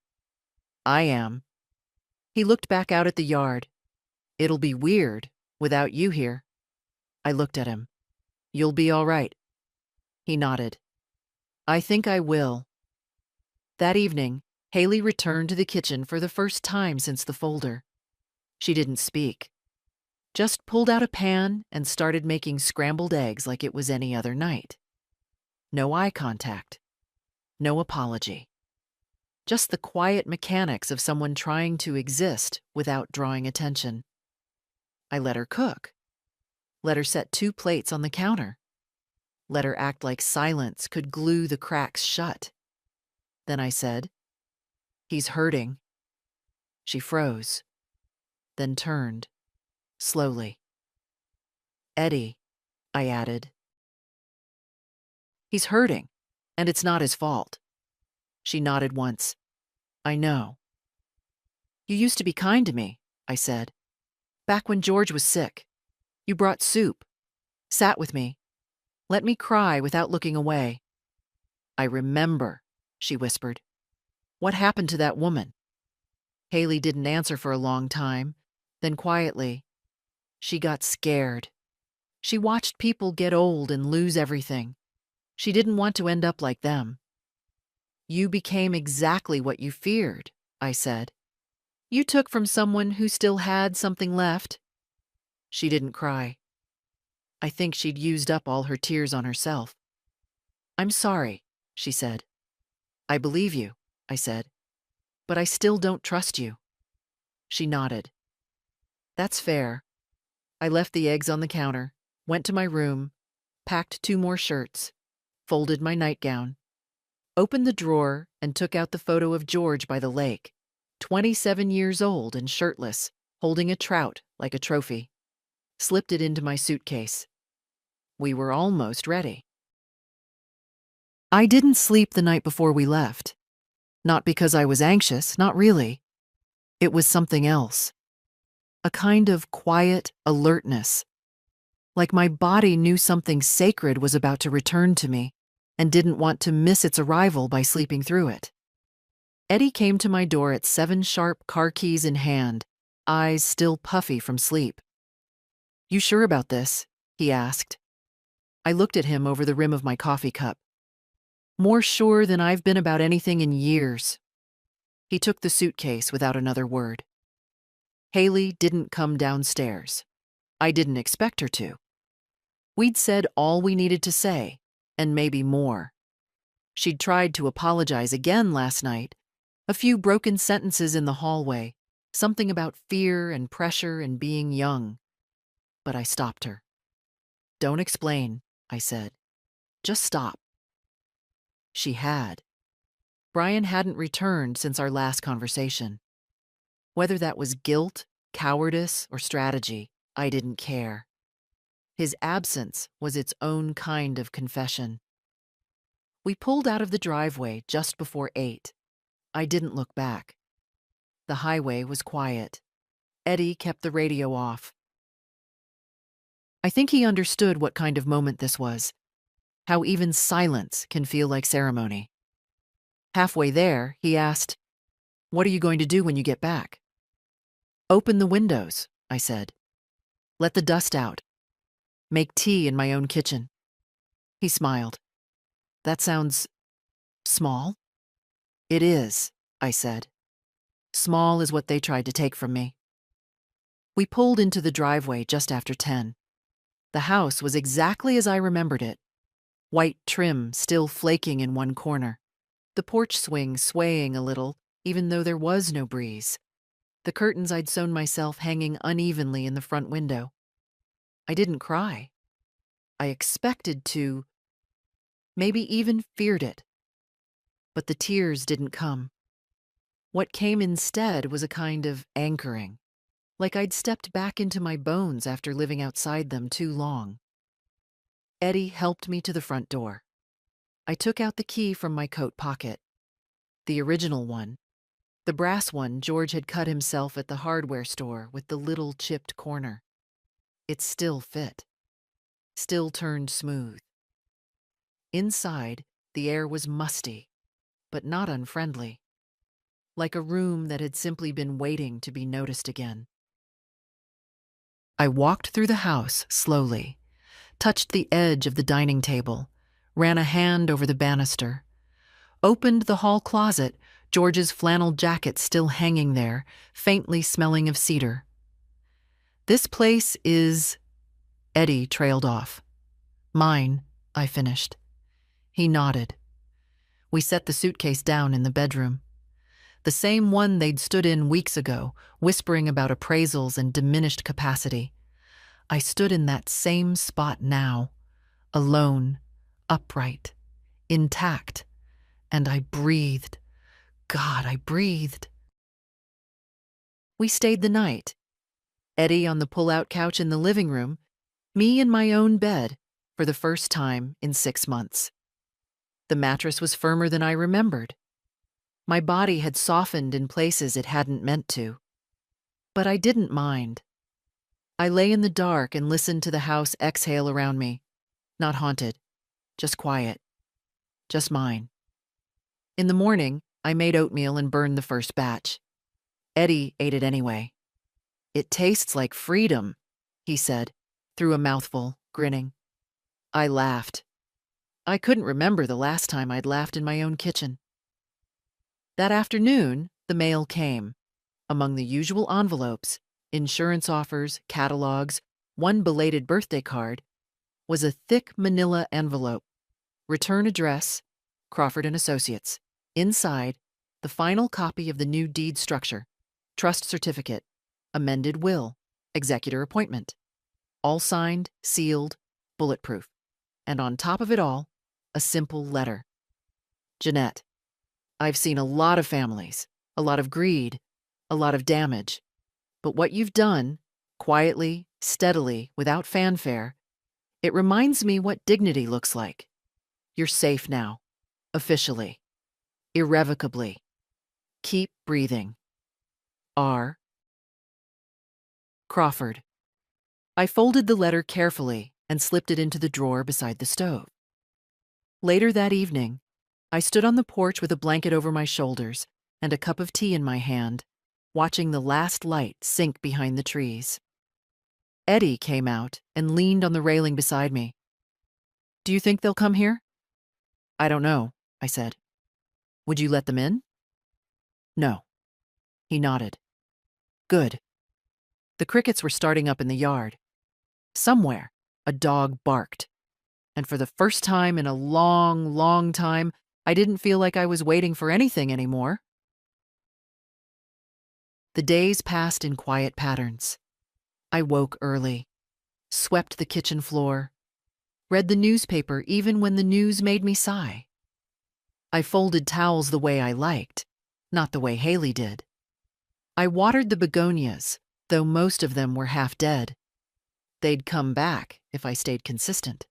"I am." He looked back out at the yard. "It'll be weird without you here." I looked at him. "You'll be all right." He nodded. "I think I will." That evening, Haley returned to the kitchen for the first time since the folder. She didn't speak, just pulled out a pan and started making scrambled eggs like it was any other night. No eye contact, no apology. Just the quiet mechanics of someone trying to exist without drawing attention. I let her cook. Let her set 2 plates on the counter. Let her act like silence could glue the cracks shut. Then I said, "He's hurting." She froze, then turned, slowly. "Eddie," I added. "He's hurting, and it's not his fault." She nodded once. "I know." "You used to be kind to me," I said. "Back when George was sick. You brought soup, sat with me, let me cry without looking away." "I remember," she whispered. "What happened to that woman?" Haley didn't answer for a long time, then quietly, "She got scared. She watched people get old and lose everything. She didn't want to end up like them." "You became exactly what you feared," I said. "You took from someone who still had something left." She didn't cry. I think she'd used up all her tears on herself. "I'm sorry," she said. "I believe you," I said. "But I still don't trust you." She nodded. "That's fair." I left the eggs on the counter, went to my room, packed 2 more shirts, folded my nightgown, opened the drawer and took out the photo of George by the lake, 27 years old and shirtless, holding a trout like a trophy. Slipped it into my suitcase. We were almost ready. I didn't sleep the night before we left. Not because I was anxious, not really. It was something else. A kind of quiet alertness. Like my body knew something sacred was about to return to me and didn't want to miss its arrival by sleeping through it. Eddie came to my door at 7 sharp, car keys in hand, eyes still puffy from sleep. "You sure about this?" he asked. I looked at him over the rim of my coffee cup. "More sure than I've been about anything in years." He took the suitcase without another word. Haley didn't come downstairs. I didn't expect her to. We'd said all we needed to say, and maybe more. She'd tried to apologize again last night, a few broken sentences in the hallway, something about fear and pressure and being young. But I stopped her. "Don't explain," I said. "Just stop." She had. Brian hadn't returned since our last conversation. Whether that was guilt, cowardice, or strategy, I didn't care. His absence was its own kind of confession. We pulled out of the driveway just before 8. I didn't look back. The highway was quiet. Eddie kept the radio off. I think he understood what kind of moment this was, how even silence can feel like ceremony. Halfway there, he asked, "What are you going to do when you get back?" "Open the windows," I said. "Let the dust out. Make tea in my own kitchen." He smiled. "That sounds small." "It is," I said. "Small is what they tried to take from me." We pulled into the driveway just after 10. The house was exactly as I remembered it. White trim still flaking in one corner. The porch swing swaying a little, even though there was no breeze. The curtains I'd sewn myself hanging unevenly in the front window. I didn't cry. I expected to, maybe even feared it. But the tears didn't come. What came instead was a kind of anchoring, like I'd stepped back into my bones after living outside them too long. Eddie helped me to the front door. I took out the key from my coat pocket. The original one. The brass one George had cut himself at the hardware store with the little chipped corner. It still fit. Still turned smooth. Inside, the air was musty, but not unfriendly. Like a room that had simply been waiting to be noticed again. I walked through the house slowly, touched the edge of the dining table, ran a hand over the banister, opened the hall closet, George's flannel jacket still hanging there, faintly smelling of cedar. "This place is—" Eddie trailed off. "Mine," I finished. He nodded. We set the suitcase down in the bedroom. The same one they'd stood in weeks ago, whispering about appraisals and diminished capacity. I stood in that same spot now, alone, upright, intact, and I breathed. God, I breathed. We stayed the night. Eddie on the pull-out couch in the living room, me in my own bed for the first time in 6 months. The mattress was firmer than I remembered. My body had softened in places it hadn't meant to. But I didn't mind. I lay in the dark and listened to the house exhale around me. Not haunted, just quiet, just mine. In the morning, I made oatmeal and burned the first batch. Eddie ate it anyway. "It tastes like freedom," he said, through a mouthful, grinning. I laughed. I couldn't remember the last time I'd laughed in my own kitchen. That afternoon, the mail came. Among the usual envelopes, insurance offers, catalogs, one belated birthday card, was a thick manila envelope. Return address, Crawford and Associates. Inside, the final copy of the new deed structure, trust certificate, amended will, executor appointment. All signed, sealed, bulletproof. And on top of it all, a simple letter. "Jeanette, I've seen a lot of families, a lot of greed, a lot of damage. But what you've done, quietly, steadily, without fanfare, it reminds me what dignity looks like. You're safe now, officially, irrevocably. Keep breathing. R. Crawford." I folded the letter carefully and slipped it into the drawer beside the stove. Later that evening, I stood on the porch with a blanket over my shoulders and a cup of tea in my hand, watching the last light sink behind the trees. Eddie came out and leaned on the railing beside me. "Do you think they'll come here?" "I don't know," I said. "Would you let them in?" "No." He nodded. "Good. The crickets were starting up in the yard. Somewhere, a dog barked. And for the first time in a long, long time, I didn't feel like I was waiting for anything anymore. The days passed in quiet patterns. I woke early, swept the kitchen floor, read the newspaper even when the news made me sigh. I folded towels the way I liked, not the way Haley did. I watered the begonias, though most of them were half dead. They'd come back if I stayed consistent.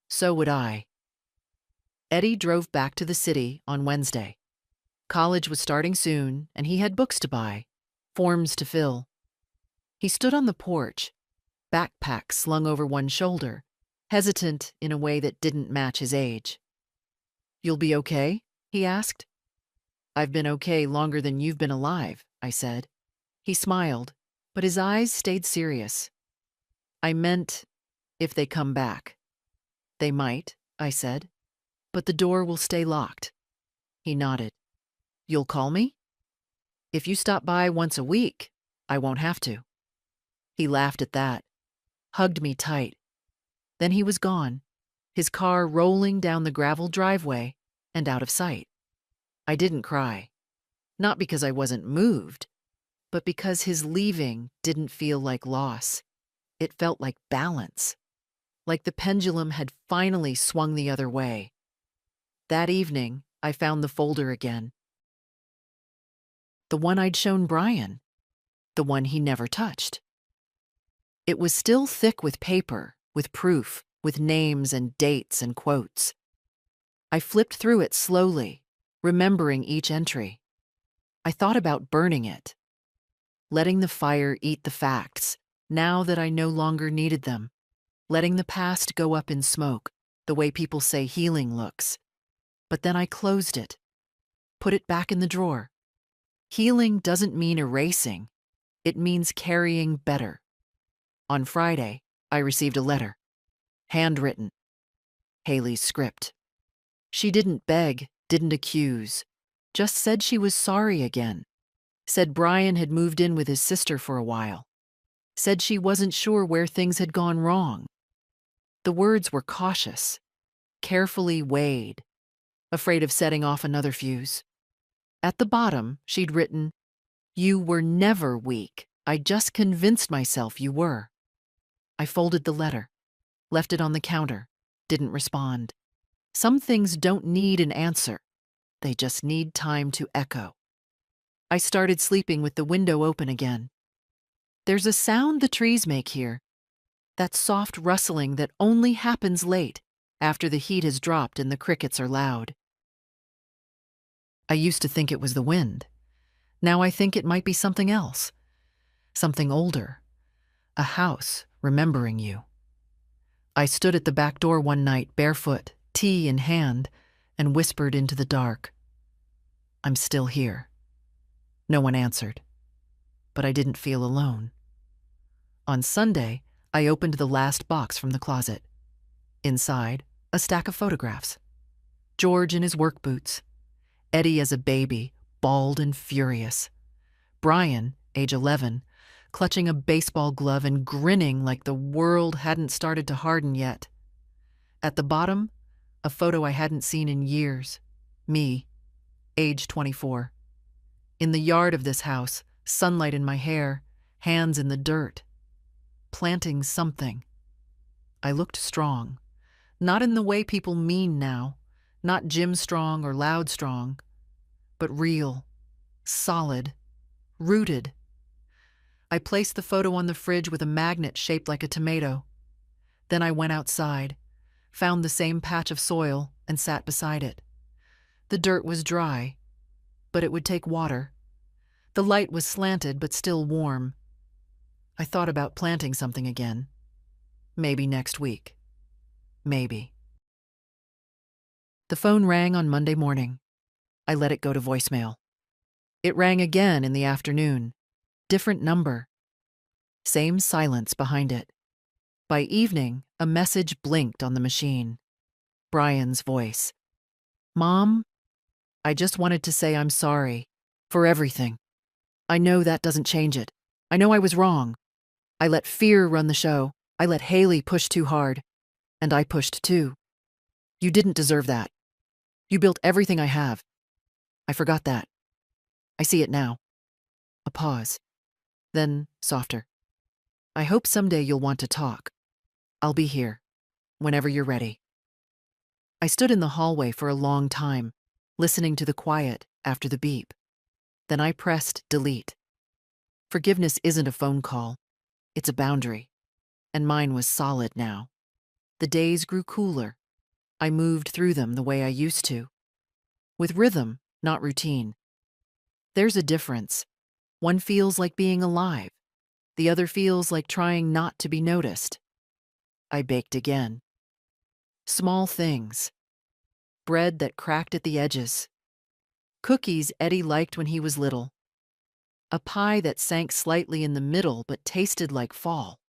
So would I. Eddie drove back to the city on Wednesday. College was starting soon, and he had books to buy, forms to fill. He stood on the porch, backpack slung over one shoulder, hesitant in a way that didn't match his age. "You'll be okay?" he asked. "I've been okay longer than you've been alive," I said. He smiled, but his eyes stayed serious. "I meant, if they come back." "They might," I said, "but the door will stay locked." He nodded. "You'll call me?" "If you stop by once a week, I won't have to." He laughed at that, hugged me tight. Then he was gone, his car rolling down the gravel driveway and out of sight. I didn't cry, not because I wasn't moved, but because his leaving didn't feel like loss. It felt like balance, like the pendulum had finally swung the other way. That evening, I found the folder again. The one I'd shown Brian, the one he never touched. It was still thick with paper, with proof, with names and dates and quotes. I flipped through it slowly, remembering each entry. I thought about burning it, letting the fire eat the facts, now that I no longer needed them, letting the past go up in smoke, the way people say healing looks. But then I closed it, put it back in the drawer. Healing doesn't mean erasing. It means carrying better. On Friday, I received a letter, handwritten, Haley's script. She didn't beg, didn't accuse, just said she was sorry again. Said Brian had moved in with his sister for a while. Said she wasn't sure where things had gone wrong. The words were cautious, carefully weighed, afraid of setting off another fuse. At the bottom, she'd written, "You were never weak. I just convinced myself you were." I folded the letter, left it on the counter, didn't respond. Some things don't need an answer. They just need time to echo. I started sleeping with the window open again. There's a sound the trees make here, that soft rustling that only happens late, after the heat has dropped and the crickets are loud. I used to think it was the wind. Now I think it might be something else. Something older. A house remembering you. I stood at the back door one night, barefoot, tea in hand, and whispered into the dark, "I'm still here." No one answered, but I didn't feel alone. On Sunday, I opened the last box from the closet. Inside, a stack of photographs. George in his work boots. Eddie as a baby, bald and furious. Brian, age 11, clutching a baseball glove and grinning like the world hadn't started to harden yet. At the bottom, a photo I hadn't seen in years. Me, age 24. In the yard of this house, sunlight in my hair, hands in the dirt. Planting something. I looked strong. Not in the way people mean now, not gym strong or loud strong, but real, solid, rooted. I placed the photo on the fridge with a magnet shaped like a tomato. Then I went outside, found the same patch of soil, and sat beside it. The dirt was dry, but it would take water. The light was slanted but still warm. I thought about planting something again. Maybe next week. Maybe. The phone rang on Monday morning. I let it go to voicemail. It rang again in the afternoon. Different number. Same silence behind it. By evening, a message blinked on the machine. Brian's voice. "Mom, I just wanted to say I'm sorry. For everything. I know that doesn't change it. I know I was wrong. I let fear run the show. I let Haley push too hard. And I pushed too. You didn't deserve that. You built everything I have. I forgot that. I see it now. A pause. Then, softer. I hope someday you'll want to talk. I'll be here, whenever you're ready. I stood in the hallway for a long time, listening to the quiet after the beep. Then I pressed delete. Forgiveness isn't a phone call. It's a boundary. And mine was solid now. The days grew cooler. I moved through them the way I used to. With rhythm, not routine. There's a difference. One feels like being alive. The other feels like trying not to be noticed. I baked again. Small things. Bread that cracked at the edges. Cookies Eddie liked when he was little. A pie that sank slightly in the middle but tasted like fall.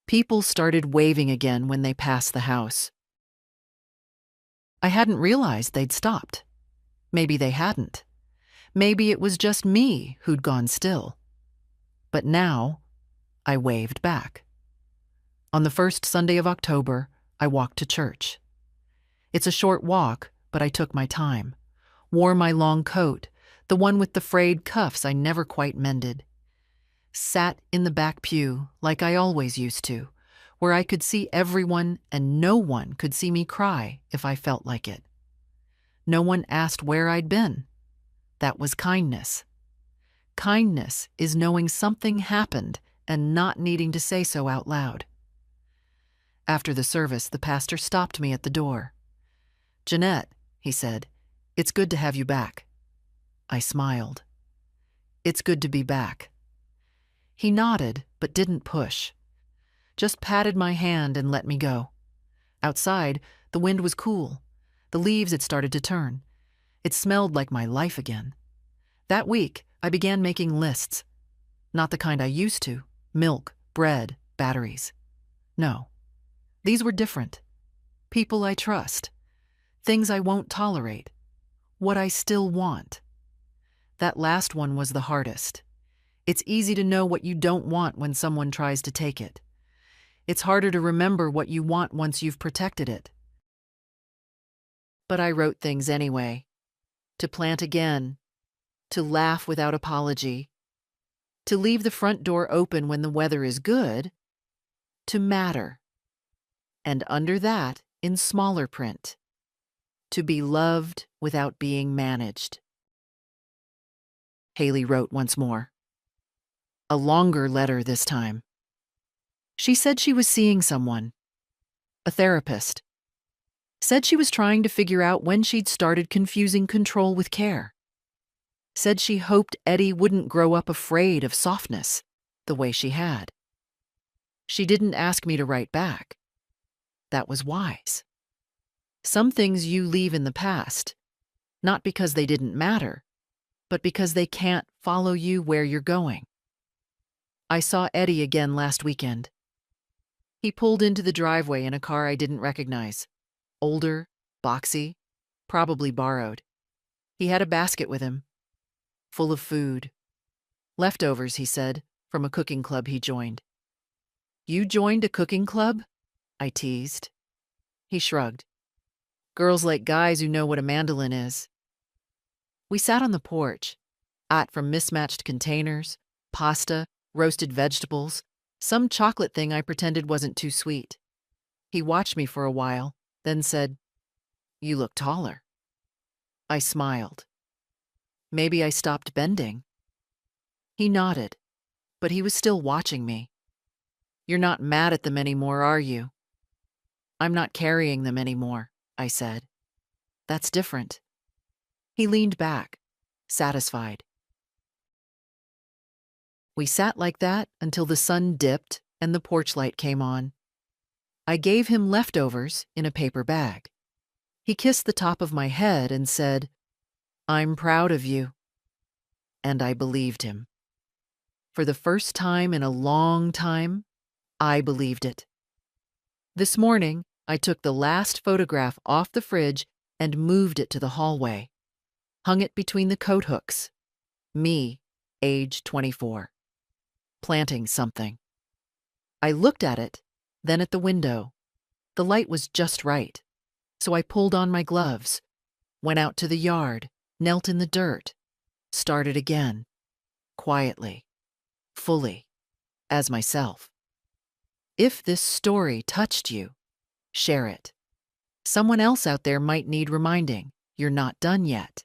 People started waving again when they passed the house. I hadn't realized they'd stopped. Maybe they hadn't. Maybe it was just me who'd gone still. But now, I waved back. On the first Sunday of October, I walked to church. It's a short walk, but I took my time. Wore my long coat, the one with the frayed cuffs I never quite mended. Sat in the back pew like I always used to, where I could see everyone and no one could see me cry if I felt like it. No one asked where I'd been. That was kindness. Kindness is knowing something happened and not needing to say so out loud. After the service, the pastor stopped me at the door. "Jeanette," he said, "it's good to have you back." I smiled. "It's good to be back." He nodded, but didn't push. Just patted my hand and let me go. Outside, the wind was cool. The leaves had started to turn. It smelled like my life again. That week, I began making lists. Not the kind I used to. Milk, bread, batteries. No. These were different. People I trust. Things I won't tolerate. What I still want. That last one was the hardest. It's easy to know what you don't want when someone tries to take it. It's harder to remember what you want once you've protected it. But I wrote things anyway. To plant again. To laugh without apology. To leave the front door open when the weather is good. To matter. And under that, in smaller print. To be loved without being managed. Haley wrote once more. A longer letter this time. She said she was seeing someone. A therapist. Said she was trying to figure out when she'd started confusing control with care. Said she hoped Eddie wouldn't grow up afraid of softness, the way she had. She didn't ask me to write back. That was wise. Some things you leave in the past, not because they didn't matter, but because they can't follow you where you're going. I saw Eddie again last weekend. He pulled into the driveway in a car I didn't recognize. Older, boxy, probably borrowed. He had a basket with him, full of food. Leftovers, he said, from a cooking club he joined. "You joined a cooking club?" I teased. He shrugged. "Girls like guys who know what a mandolin is." We sat on the porch, ate from mismatched containers, pasta, roasted vegetables, some chocolate thing I pretended wasn't too sweet. He watched me for a while, then said, "You look taller." I smiled. Maybe I stopped bending. He nodded, but he was still watching me. "You're not mad at them anymore, are you?" "I'm not carrying them anymore," I said. "That's different." He leaned back, satisfied. We sat like that until the sun dipped and the porch light came on. I gave him leftovers in a paper bag. He kissed the top of my head and said, "I'm proud of you." And I believed him. For the first time in a long time, I believed it. This morning, I took the last photograph off the fridge and moved it to the hallway. Hung it between the coat hooks. Me, age 24. planting something. I looked at it, then at the window. The light was just right. So I pulled on my gloves, went out to the yard, knelt in the dirt, started again, quietly, fully, as myself. If this story touched you, share it. Someone else out there might need reminding. You're not done yet.